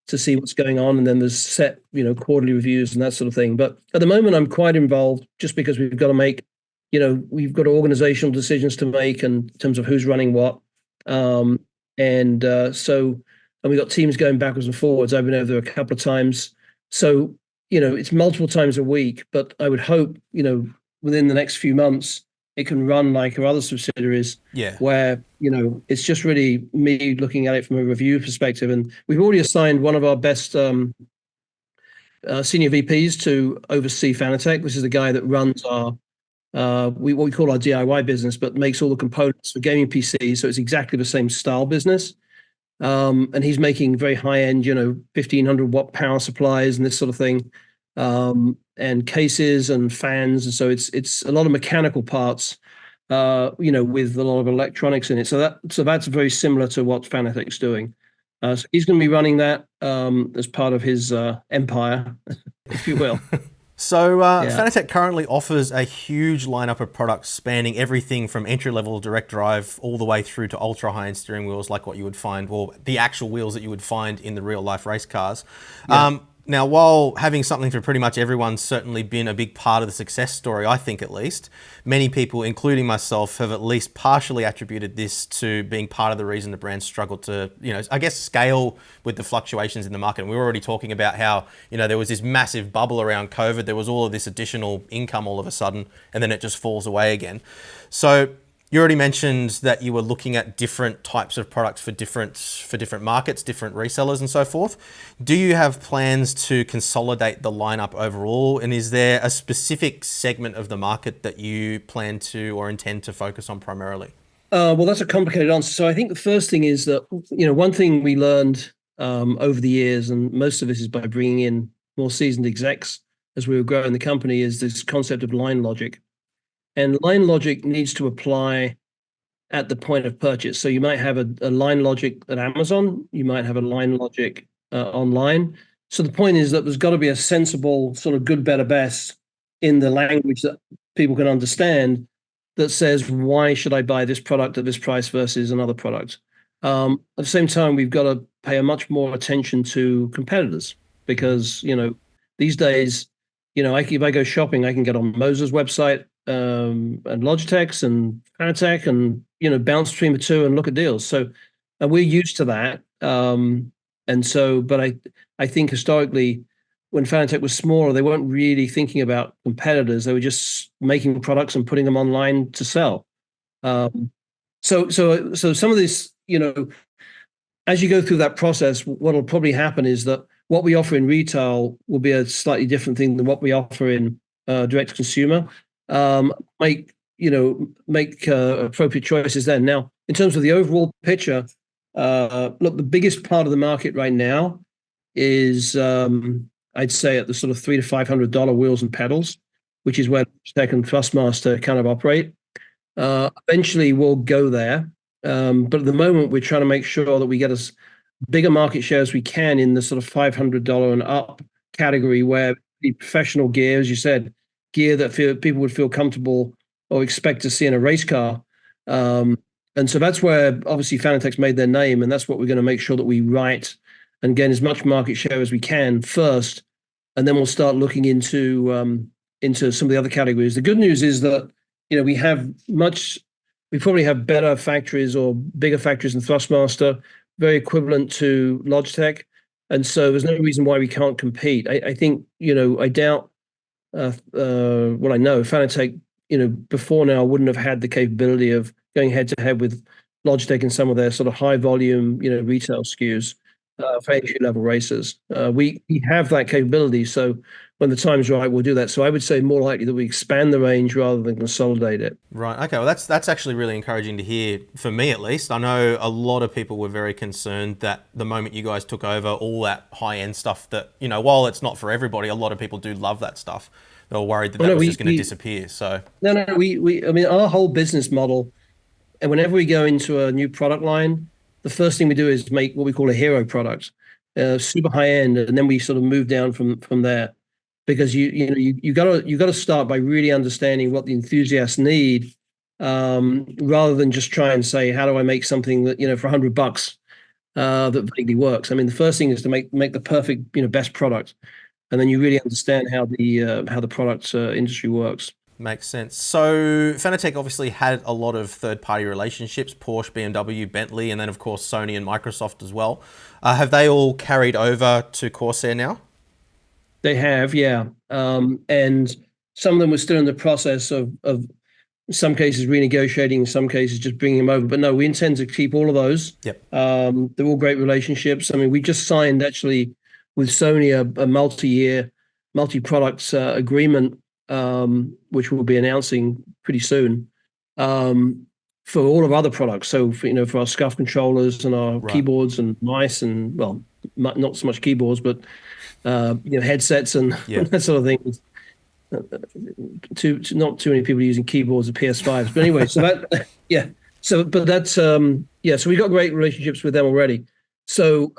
S2: to see what's going on, and then there's set quarterly reviews and that sort of thing. But at the moment, I'm quite involved just because we've got to make we've got organizational decisions to make in terms of who's running what, and we've got teams going backwards and forwards. I've been over there a couple of times. So, it's multiple times a week, but I would hope, within the next few months, it can run like our other subsidiaries, where, it's just really me looking at it from a review perspective. And we've already assigned one of our best senior VPs to oversee Fanatec. This is the guy that runs our, what we call our DIY business, but makes all the components for gaming PCs. So it's exactly the same style business. And he's making very high-end, 1,500 watt power supplies and this sort of thing, and cases and fans. And so it's a lot of mechanical parts, with a lot of electronics in it. So that's very similar to what Fanatec's doing. So he's going to be running that as part of his empire, if you will.
S1: So Fanatec currently offers a huge lineup of products spanning everything from entry-level direct drive all the way through to ultra-high-end steering wheels like what you would find, well, the actual wheels that you would find in the real-life race cars. Yeah. Now, while having something for pretty much everyone's certainly been a big part of the success story, I think at least, many people, including myself, have at least partially attributed this to being part of the reason the brand struggled to, I guess, scale with the fluctuations in the market. And we were already talking about how, there was this massive bubble around COVID. There was all of this additional income all of a sudden, and then it just falls away again. So you already mentioned that you were looking at different types of products for different markets, different resellers and so forth. Do you have plans to consolidate the lineup overall? And is there a specific segment of the market that you plan to or intend to focus on primarily?
S2: Well, that's a complicated answer. So I think the first thing is that, one thing we learned over the years, and most of this is by bringing in more seasoned execs as we were growing the company, is this concept of line logic. And line logic needs to apply at the point of purchase. So you might have a line logic at Amazon, you might have a line logic online. So the point is that there's got to be a sensible sort of good, better, best in the language that people can understand that says, why should I buy this product at this price versus another product? At the same time, we've got to pay a much more attention to competitors because, these days, if I go shopping, I can get on Moser's website, and Logitech's and Fanatec and bounce between the two and look at deals. So we're used to that. But I think historically when Fanatec was smaller, they weren't really thinking about competitors. They were just making products and putting them online to sell. So some of this, as you go through that process, what'll probably happen is that what we offer in retail will be a slightly different thing than what we offer in direct to consumer. Make appropriate choices then. Now, in terms of the overall picture, look, the biggest part of the market right now is, I'd say, at the sort of $300 to $500 wheels and pedals, which is where Tech and Thrustmaster kind of operate. Eventually, we'll go there, but at the moment, we're trying to make sure that we get as big a market share as we can in the sort of $500 and up category, where the professional gear, as you said, gear that people would feel comfortable or expect to see in a race car. And so that's where obviously Fanatec's made their name, and that's what we're going to make sure that we write and gain as much market share as we can first, and then we'll start looking into into some of the other categories. The good news is that we probably have better factories or bigger factories than Thrustmaster, very equivalent to Logitech, and so there's no reason why we can't compete. I think I doubt. Well, I know Fanatec, before now wouldn't have had the capability of going head to head with Logitech and some of their sort of high volume, retail SKUs for entry level racers. We have that capability, so when the time's right, we'll do that. So I would say more likely that we expand the range rather than consolidate it.
S1: Right. Okay. Well, that's actually really encouraging to hear, for me at least. I know a lot of people were very concerned that the moment you guys took over, all that high end stuff that, while it's not for everybody, a lot of people do love that stuff. They were worried that was just going to disappear. So
S2: no, I mean, our whole business model, and whenever we go into a new product line, the first thing we do is make what we call a hero product, super high end, and then we sort of move down from there. Because you gotta start by really understanding what the enthusiasts need, rather than just try and say, how do I make something that for $100 that vaguely works. I mean, the first thing is to make the perfect best product, and then you really understand how the product industry works.
S1: Makes sense. So Fanatec obviously had a lot of third-party relationships, Porsche, BMW, Bentley, and then of course Sony and Microsoft as well. Have they all carried over to Corsair now?
S2: They have, yeah. And some of them were still in the process of in some cases renegotiating, in some cases just bringing them over. But no, we intend to keep all of those.
S1: Yep.
S2: They're all great relationships. I mean, we just signed actually with Sony a multi-year, multi-products agreement, which we'll be announcing pretty soon, for all of our other products. So for our SCUF controllers and our keyboards and mice and, well, not so much keyboards, but headsets and that sort of thing. Not too many people using keyboards and PS5s, but anyway, so that but that's so we got great relationships with them already. So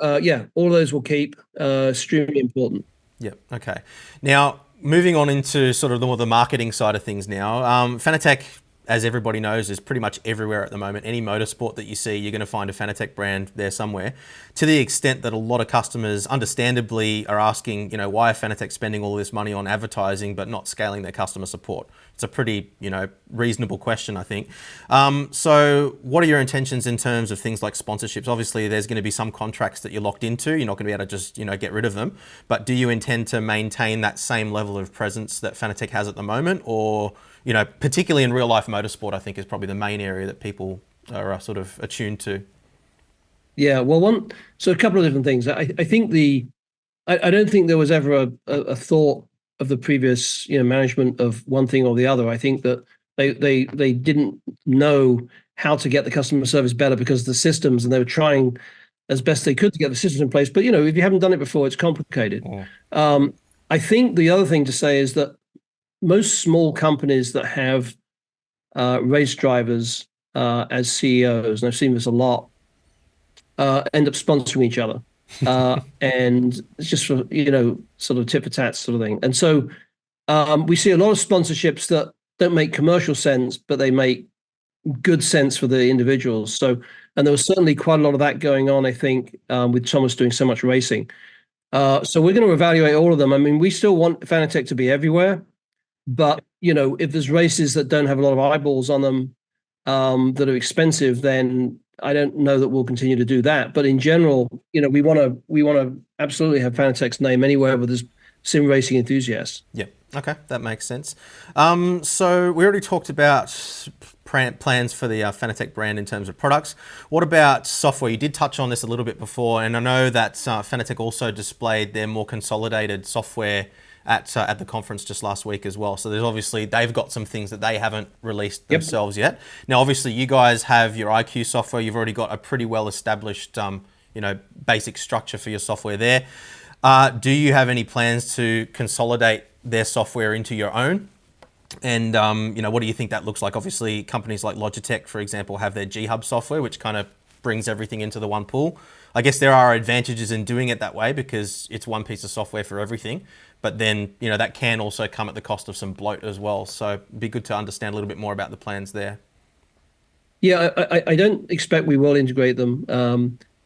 S2: all of those will keep, extremely important.
S1: Yeah. Okay. Now moving on into sort of the marketing side of things now, Fanatec, as everybody knows, is pretty much everywhere at the moment. Any motorsport that you see, you're going to find a Fanatec brand there somewhere, to the extent that a lot of customers understandably are asking, why are Fanatec spending all this money on advertising but not scaling their customer support? It's a pretty, reasonable question, I think. So what are your intentions in terms of things like sponsorships? Obviously, there's going to be some contracts that you're locked into. You're not going to be able to just, get rid of them. But do you intend to maintain that same level of presence that Fanatec has at the moment? Or, particularly in real life motorsport, I think is probably the main area that people are sort of attuned to.
S2: Yeah, well, so a couple of different things. I think I don't think there was ever a thought of the previous management of one thing or the other. I think that they didn't know how to get the customer service better because of the systems, and they were trying as best they could to get the systems in place. But if you haven't done it before, it's complicated. Yeah. I think the other thing to say is that most small companies that have race drivers as CEOs, and I've seen this a lot, end up sponsoring each other. And it's just for, sort of tit for tat sort of thing. And so we see a lot of sponsorships that don't make commercial sense, but they make good sense for the individuals. So, and there was certainly quite a lot of that going on, I think, with Thomas doing so much racing. So we're going to evaluate all of them. I mean, we still want Fanatec to be everywhere, but if there's races that don't have a lot of eyeballs on them, that are expensive, then I don't know that we'll continue to do that. But in general, we want to absolutely have Fanatec's name anywhere where there's sim racing enthusiasts.
S1: Yeah. Okay, that makes sense. So we already talked about plans for the Fanatec brand in terms of products. What about software? You did touch on this a little bit before, and I know that Fanatec also displayed their more consolidated software at the conference just last week as well. So there's obviously, they've got some things that they haven't released themselves yet. Now, obviously, you guys have your IQ software. You've already got a pretty well-established, basic structure for your software there. Do you have any plans to consolidate their software into your own? And, what do you think that looks like? Obviously, companies like Logitech, for example, have their G-Hub software, which kind of brings everything into the one pool. I guess there are advantages in doing it that way because it's one piece of software for everything. But then, that can also come at the cost of some bloat as well. So it'd be good to understand a little bit more about the plans there.
S2: Yeah, I don't expect we will integrate them.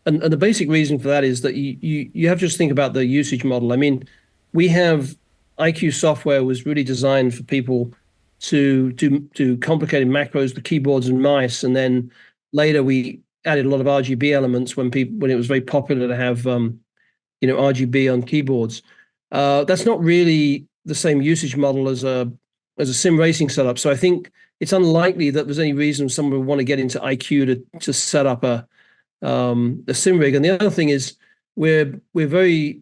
S2: And the basic reason for that is that you have to just think about the usage model. I mean, we have IQ software was really designed for people to do complicated macros with keyboards and mice, and then later we added a lot of RGB elements when it was very popular to have RGB on keyboards. That's not really the same usage model as a sim racing setup. So I think it's unlikely that there's any reason someone would want to get into IQ to set up a sim rig. And the other thing is we're very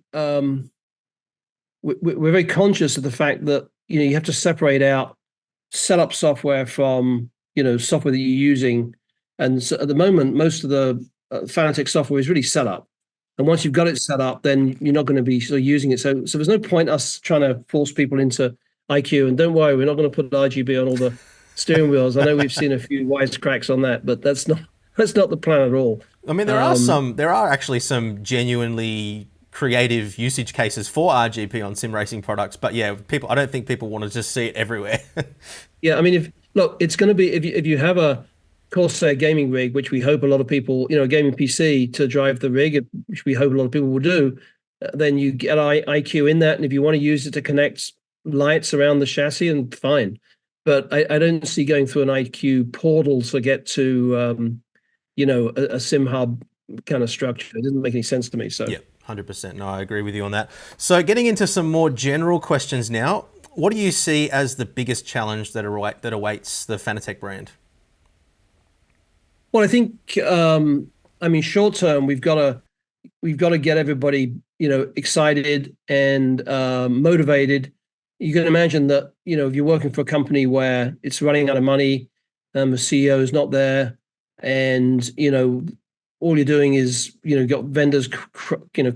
S2: we're very conscious of the fact that you have to separate out setup software from software that you're using. And so at the moment, most of the Fanatec software is really set up. And once you've got it set up, then you're not going to be sort of using it. So there's no point us trying to force people into IQ. And don't worry, we're not going to put RGB on all the steering wheels. I know we've seen a few wisecracks on that, but that's not the plan at all.
S1: I mean, there are actually some genuinely creative usage cases for RGB on sim racing products, but yeah, I don't think people want to just see it everywhere.
S2: Yeah, I mean, it's going to be if you have a Corsair gaming rig, which we hope a lot of people, a gaming PC to drive the rig, which we hope a lot of people will do, then you get IQ in that, and if you want to use it to connect lights around the chassis, and fine. But I don't see going through an IQ portal to get to a sim hub kind of structure. It doesn't make any sense to me. So
S1: yeah, 100%. No, I agree with you on that. So getting into some more general questions now, what do you see as the biggest challenge that awaits the Fanatec brand?
S2: Well, I think short term we've got to get everybody excited and motivated. You can imagine that if you're working for a company where it's running out of money, the CEO is not there, and all you're doing is you've got vendors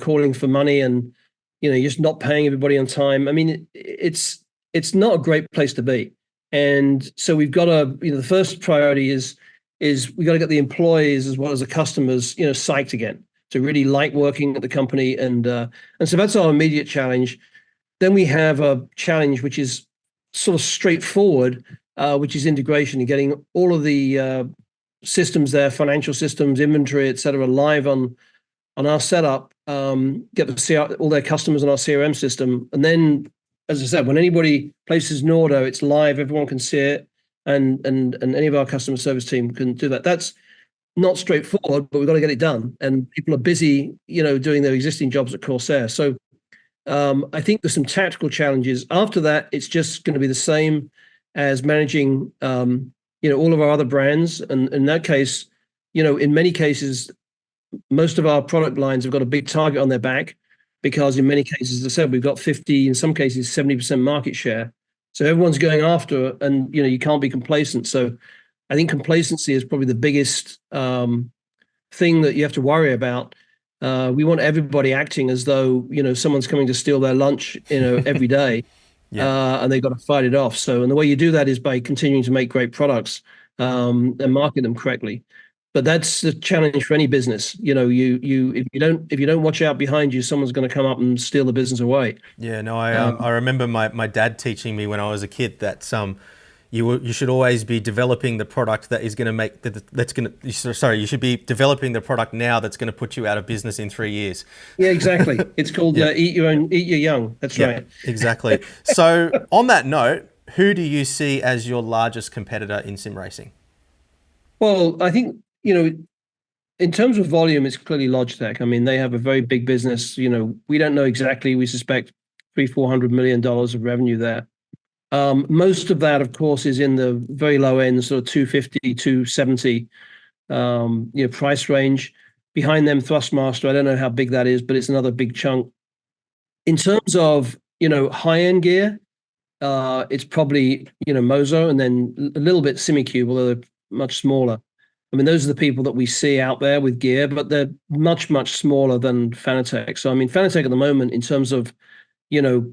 S2: calling for money, and you're just not paying everybody on time. I mean, it's not a great place to be. And so we've got to the first priority is we got to get the employees as well as the customers psyched again to really like working at the company, and so that's our immediate challenge. Then we have a challenge which is sort of straightforward, which is integration and getting all of the systems there, financial systems, inventory, etc., live on our setup. Get all their customers on our CRM system, and then, as I said, when anybody places an order, it's live. Everyone can see it, and any of our customer service team can do that. That's not straightforward, but we've got to get it done. And people are busy, doing their existing jobs at Corsair. So I think there's some tactical challenges. After that, it's just going to be the same as managing, all of our other brands. And in that case, in many cases, most of our product lines have got a big target on their back, because in many cases, as I said, we've got 50, in some cases, 70% market share. So everyone's going after it, and you can't be complacent. So I think complacency is probably the biggest thing that you have to worry about. We want everybody acting as though someone's coming to steal their lunch every day. Yeah. And they've got to fight it off. So, and the way you do that is by continuing to make great products and market them correctly. But that's the challenge for any business. If you don't watch out behind you, someone's going to come up and steal the business away.
S1: Yeah, no, I remember my dad teaching me when I was a kid that you should always be developing the product that is going to make you should be developing the product now that's going to put you out of business in 3 years.
S2: Yeah, exactly. It's called eat your young. That's right.
S1: Exactly. So on that note, who do you see as your largest competitor in sim racing?
S2: Well, I think, in terms of volume, it's clearly Logitech. I mean, they have a very big business. We don't know exactly. We suspect $300-400 million of revenue there. Most of that, of course, is in the very low end, sort of 250, 270, price range. Behind them, Thrustmaster. I don't know how big that is, but it's another big chunk. In terms of high-end gear, it's probably Mozo, and then a little bit SimiCube, although they're much smaller. I mean, those are the people that we see out there with gear, but they're much, much smaller than Fanatec. So, I mean, Fanatec at the moment, in terms of,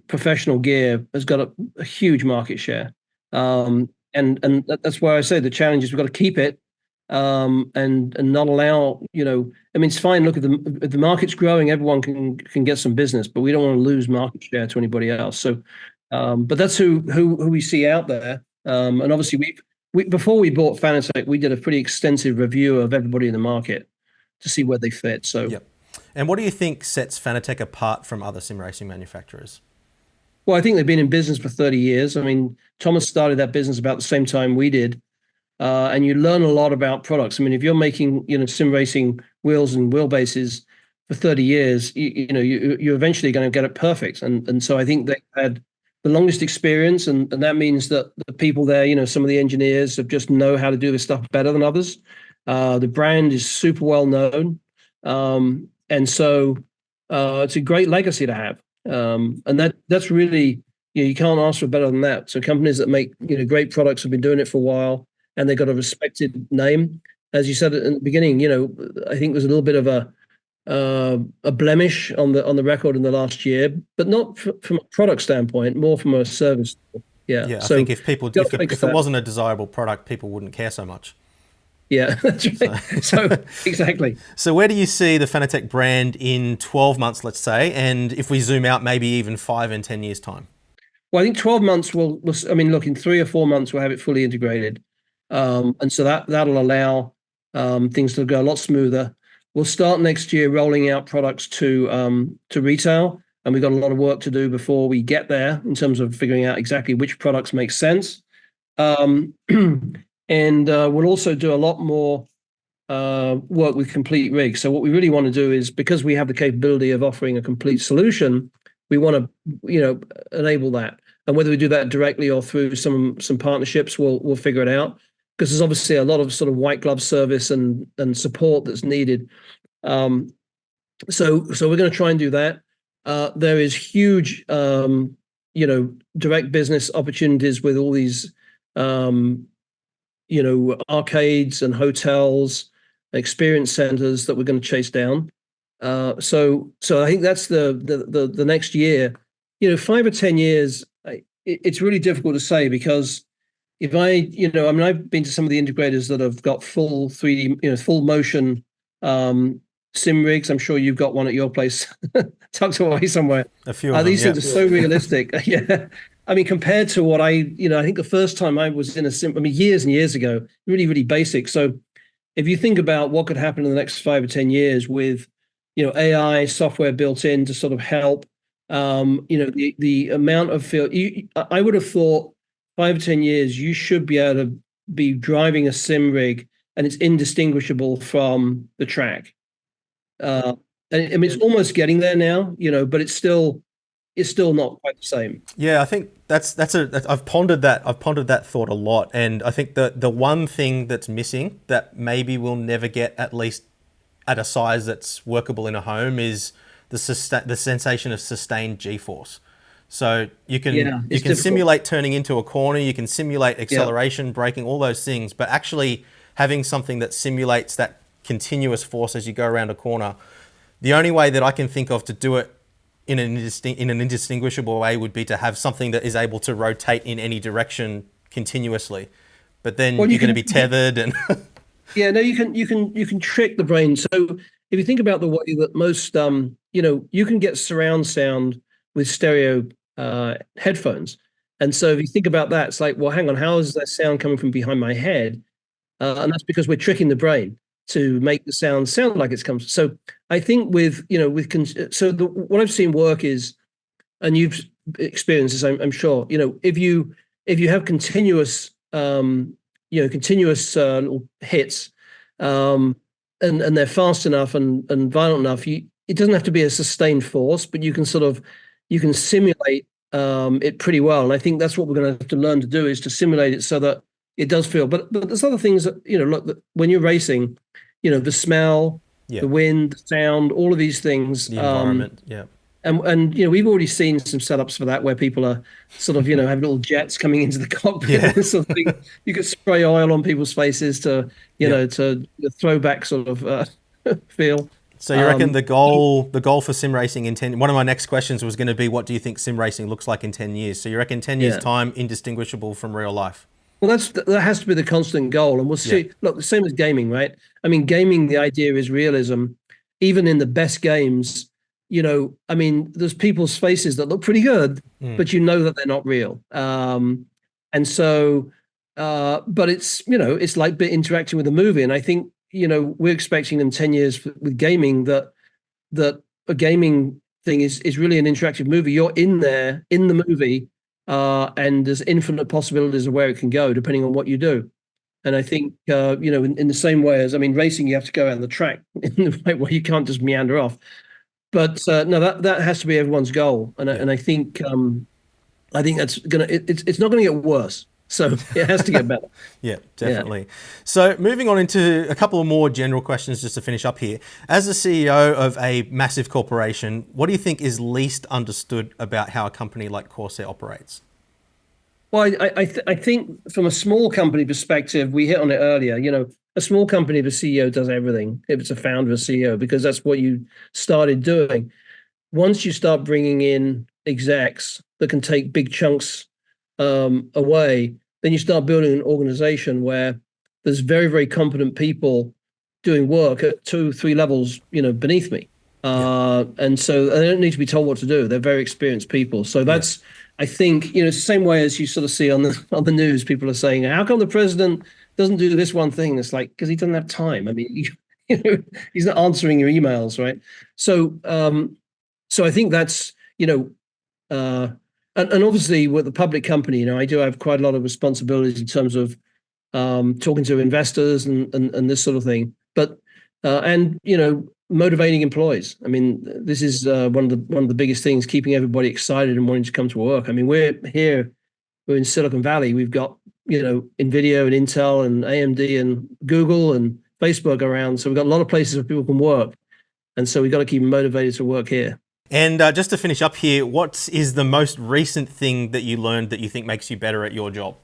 S2: professional gear, has got a huge market share. And that's why I say the challenge is we've got to keep it and not allow, I mean, it's fine. Look, if the market's growing, everyone can get some business, but we don't want to lose market share to anybody else. So, but that's who we see out there. And obviously before we bought Fanatec, we did a pretty extensive review of everybody in the market to see where they fit. So,
S1: yep. And what do you think sets Fanatec apart from other sim racing manufacturers?
S2: Well, I think they've been in business for 30 years. I mean, Thomas started that business about the same time we did. And you learn a lot about products. I mean, if you're making, sim racing wheels and wheelbases for 30 years, you're eventually going to get it perfect. And so I think they had the longest experience, and that means that the people there, some of the engineers have just know how to do this stuff better than others. The brand is super well known. And so it's a great legacy to have. And that's really, you can't ask for better than that. So companies that make, great products have been doing it for a while, and they got a respected name. As you said in the beginning, I think there's a little bit of a blemish on the record in the last year, but not from a product standpoint, more from a service. Yeah.
S1: Yeah, I
S2: So
S1: think if it wasn't a desirable product, people wouldn't care so much.
S2: yeah, that's right. So exactly.
S1: So where do you see the Fanatec brand in 12 months, let's say, and if we zoom out, maybe even 5 and 10 years time?
S2: Well, I think 12 months I mean, look, in 3 or 4 months, we'll have it fully integrated. And so that'll allow things to go a lot smoother. We'll start next year rolling out products to retail, and we've got a lot of work to do before we get there in terms of figuring out exactly which products make sense. And we'll also do a lot more work with complete rigs. So what we really want to do is, because we have the capability of offering a complete solution, we want to, enable that. And whether we do that directly or through some partnerships, we'll figure it out. Because there's obviously a lot of sort of white glove service and support that's needed. So we're going to try and do that. There is huge, direct business opportunities with all these, arcades and hotels, experience centers that we're going to chase down. So I think that's the next year. 5 or 10 years, it's really difficult to say, because if I've been to some of the integrators that have got full 3D, full motion sim rigs. I'm sure you've got one at your place tucked away somewhere.
S1: A few of them,
S2: these things are so realistic. Yeah. I mean, compared to what I think the first time I was in a sim, years and years ago, really, really basic. So if you think about what could happen in the next 5 or 10 years with, AI software built in to sort of help, the amount of field, I would have thought 5 or 10 years, you should be able to be driving a sim rig and it's indistinguishable from the track. And it's almost getting there now, but it's still not quite the same.
S1: Yeah, I think I've pondered that thought a lot, and I think the one thing that's missing that maybe we'll never get, at least at a size that's workable in a home, is the sensation of sustained G-force. So you can simulate turning into a corner, you can simulate acceleration, braking, all those things, but actually having something that simulates that continuous force as you go around a corner, the only way that I can think of to do it in an indistinguishable way would be to have something that is able to rotate in any direction continuously. But then you're going to be tethered and
S2: yeah, no, you can trick the brain. So if you think about the way that most you can get surround sound with stereo headphones. And so if you think about that, it's like, well, hang on, how is that sound coming from behind my head? And that's because we're tricking the brain to make the sound like it's comes. So I think what I've seen work is, and you've experienced this, I'm sure, if you have continuous little hits, and they're fast enough and violent enough, it doesn't have to be a sustained force, but you can simulate it pretty well. And I think that's what we're going to have to learn to do, is to simulate it so that it does feel. But there's other things that, look, when you're racing, the smell, the wind, the sound, all of these things.
S1: The environment,
S2: And we've already seen some setups for that where people are sort of, have little jets coming into the cockpit and sort of thing. You could spray oil on people's faces to, to the throwback sort of feel.
S1: So you reckon the goal for sim racing in 10, one of my next questions was going to be, what do you think sim racing looks like in 10 years? So you reckon 10 years time, indistinguishable from real life?
S2: Well, that has to be the constant goal. And we'll see. Yeah. Look, the same as gaming, right? I mean, gaming, the idea is realism. Even in the best games, there's people's faces that look pretty good, but that they're not real. And so, but it's, it's like interacting with a movie. And I think, we're expecting in 10 years with gaming that a gaming thing is really an interactive movie. You're in there in the movie, and there's infinite possibilities of where it can go depending on what you do. And I think in the same way as, I mean, racing, you have to go out on the track in the right way. You can't just meander off. But no, that has to be everyone's goal. And I think that's it's not gonna get worse. So it has to get better.
S1: Yeah, definitely. Yeah. So moving on into a couple of more general questions just to finish up here. As the CEO of a massive corporation, what do you think is least understood about how a company like Corsair operates?
S2: Well, I think from a small company perspective, we hit on it earlier. A small company, the CEO does everything. If it's a founder, a CEO, because that's what you started doing. Once you start bringing in execs that can take big chunks away, then you start building an organization where there's very, very competent people doing work at 2-3 levels, beneath me. And so they don't need to be told what to do. They're very experienced people. So that's, I think, it's the same way as you sort of see on the news, people are saying, how come the president doesn't do this one thing? It's like, because he doesn't have time. I mean, he's not answering your emails, right? So I think that's, and obviously with the public company, I do have quite a lot of responsibilities in terms of talking to investors and this sort of thing. But motivating employees. I mean, this is one of the biggest things, keeping everybody excited and wanting to come to work. I mean, we're in Silicon Valley. We've got NVIDIA and Intel and AMD and Google and Facebook around. So we've got a lot of places where people can work, and so we've got to keep them motivated to work here.
S1: And just to finish up here, what is the most recent thing that you learned that you think makes you better at your job?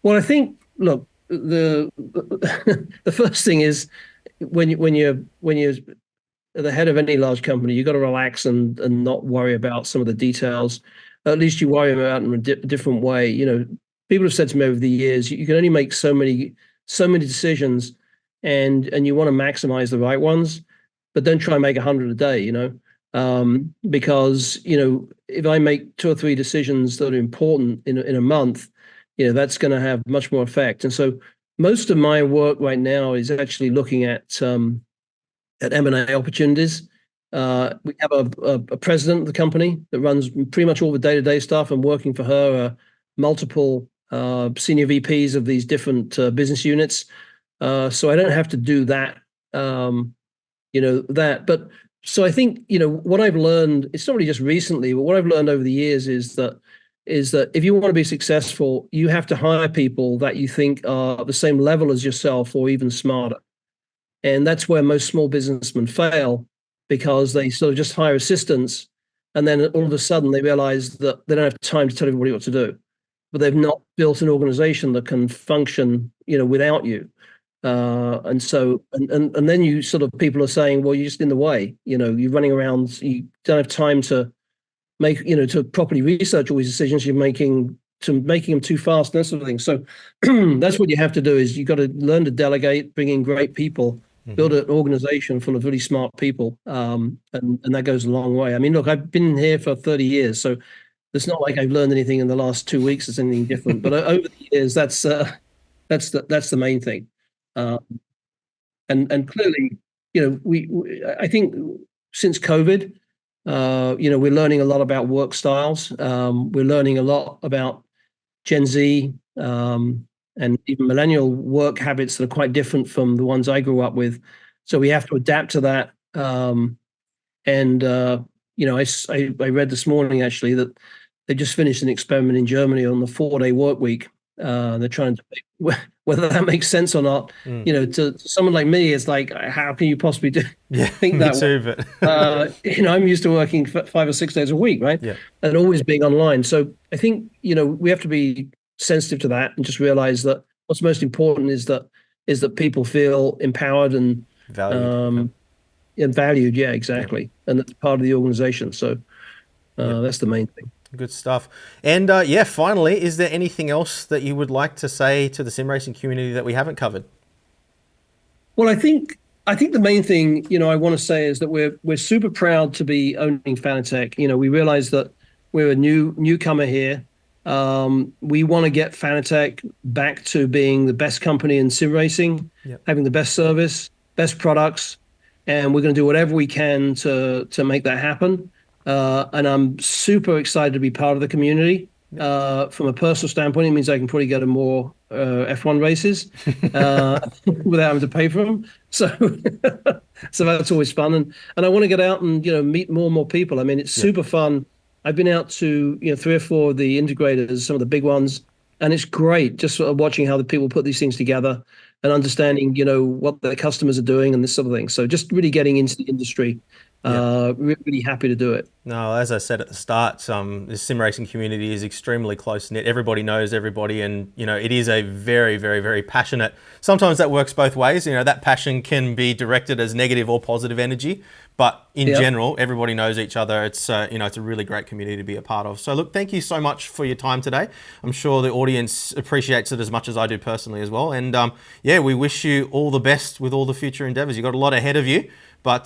S2: Well, I think, look, the first thing is when you're the head of any large company, you've got to relax and not worry about some of the details. At least you worry about them in a different way. People have said to me over the years, you can only make so many decisions, and you want to maximize the right ones, but don't try and make 100 a day. Because if I make 2 or 3 decisions that are important in a month, that's going to have much more effect. And so most of my work right now is actually looking at M&A opportunities. We have a president of the company that runs pretty much all the day-to-day stuff, and working for her multiple senior VPs of these different business units. So I don't have to do that, But so I think, what I've learned, it's not really just recently, but what I've learned over the years is that if you want to be successful, you have to hire people that you think are the same level as yourself or even smarter. And that's where most small businessmen fail, because they sort of just hire assistants, and then all of a sudden they realize that they don't have time to tell everybody what to do, but they've not built an organization that can function, without you. And so, and then you sort of, people are saying, well, you're just in the way, you're running around, you don't have time to make, to properly research all these decisions, you're making them too fast and that sort of thing. So that's what you have to do, is you got to learn to delegate, bring in great people, build an organization full of really smart people. And that goes a long way. I mean, look, I've been here for 30 years, so it's not like I've learned anything in the last 2 weeks that's anything different, but over the years, that's the main thing. And clearly, I think since COVID, we're learning a lot about work styles. We're learning a lot about Gen Z and even millennial work habits that are quite different from the ones I grew up with. So we have to adapt to that. I read this morning actually that they just finished an experiment in Germany on the 4-day work week. They're trying to whether that makes sense or not. To someone like me, it's like, how can you possibly think that
S1: too,
S2: but I'm used to working 5 or 6 days a week, right? And always being online. So I think we have to be sensitive to that and just realize that what's most important is that people feel empowered and valued. Valued, yeah, exactly. And that's part of the organization. So that's the main thing.
S1: Good stuff. And finally, is there anything else that you would like to say to the sim racing community that we haven't covered?
S2: Well, I think the main thing, I want to say is that we're super proud to be owning Fanatec. We realize that we're a newcomer here. We want to get Fanatec back to being the best company in sim racing, having the best service, best products, and we're going to do whatever we can to make that happen. And I'm super excited to be part of the community. From a personal standpoint, it means I can probably go to more F1 races without having to pay for them. So, so that's always fun. And I want to get out and meet more and more people. I mean, it's super fun. I've been out to 3 or 4 of the integrators, some of the big ones, and it's great just sort of watching how the people put these things together and understanding what their customers are doing and this sort of thing. So just really getting into the industry. Really happy to do it.
S1: No, as I said at the start, the sim racing community is extremely close knit. Everybody knows everybody, and it is a very, very, very passionate. Sometimes that works both ways. That passion can be directed as negative or positive energy, but in general, everybody knows each other. It's it's a really great community to be a part of. So look, thank you so much for your time today. I'm sure the audience appreciates it as much as I do personally as well. And we wish you all the best with all the future endeavors. You've got a lot ahead of you, but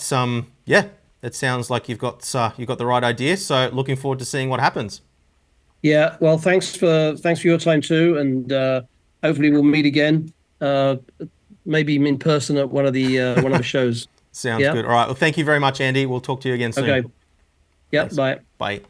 S1: it sounds like you've got the right idea. So looking forward to seeing what happens.
S2: Yeah, well, thanks for your time too, and hopefully we'll meet again. Maybe in person at one of the shows.
S1: Sounds good. All right. Well, thank you very much, Andy. We'll talk to you again soon.
S2: Okay. Yeah.
S1: Thanks.
S2: Bye.
S1: Bye.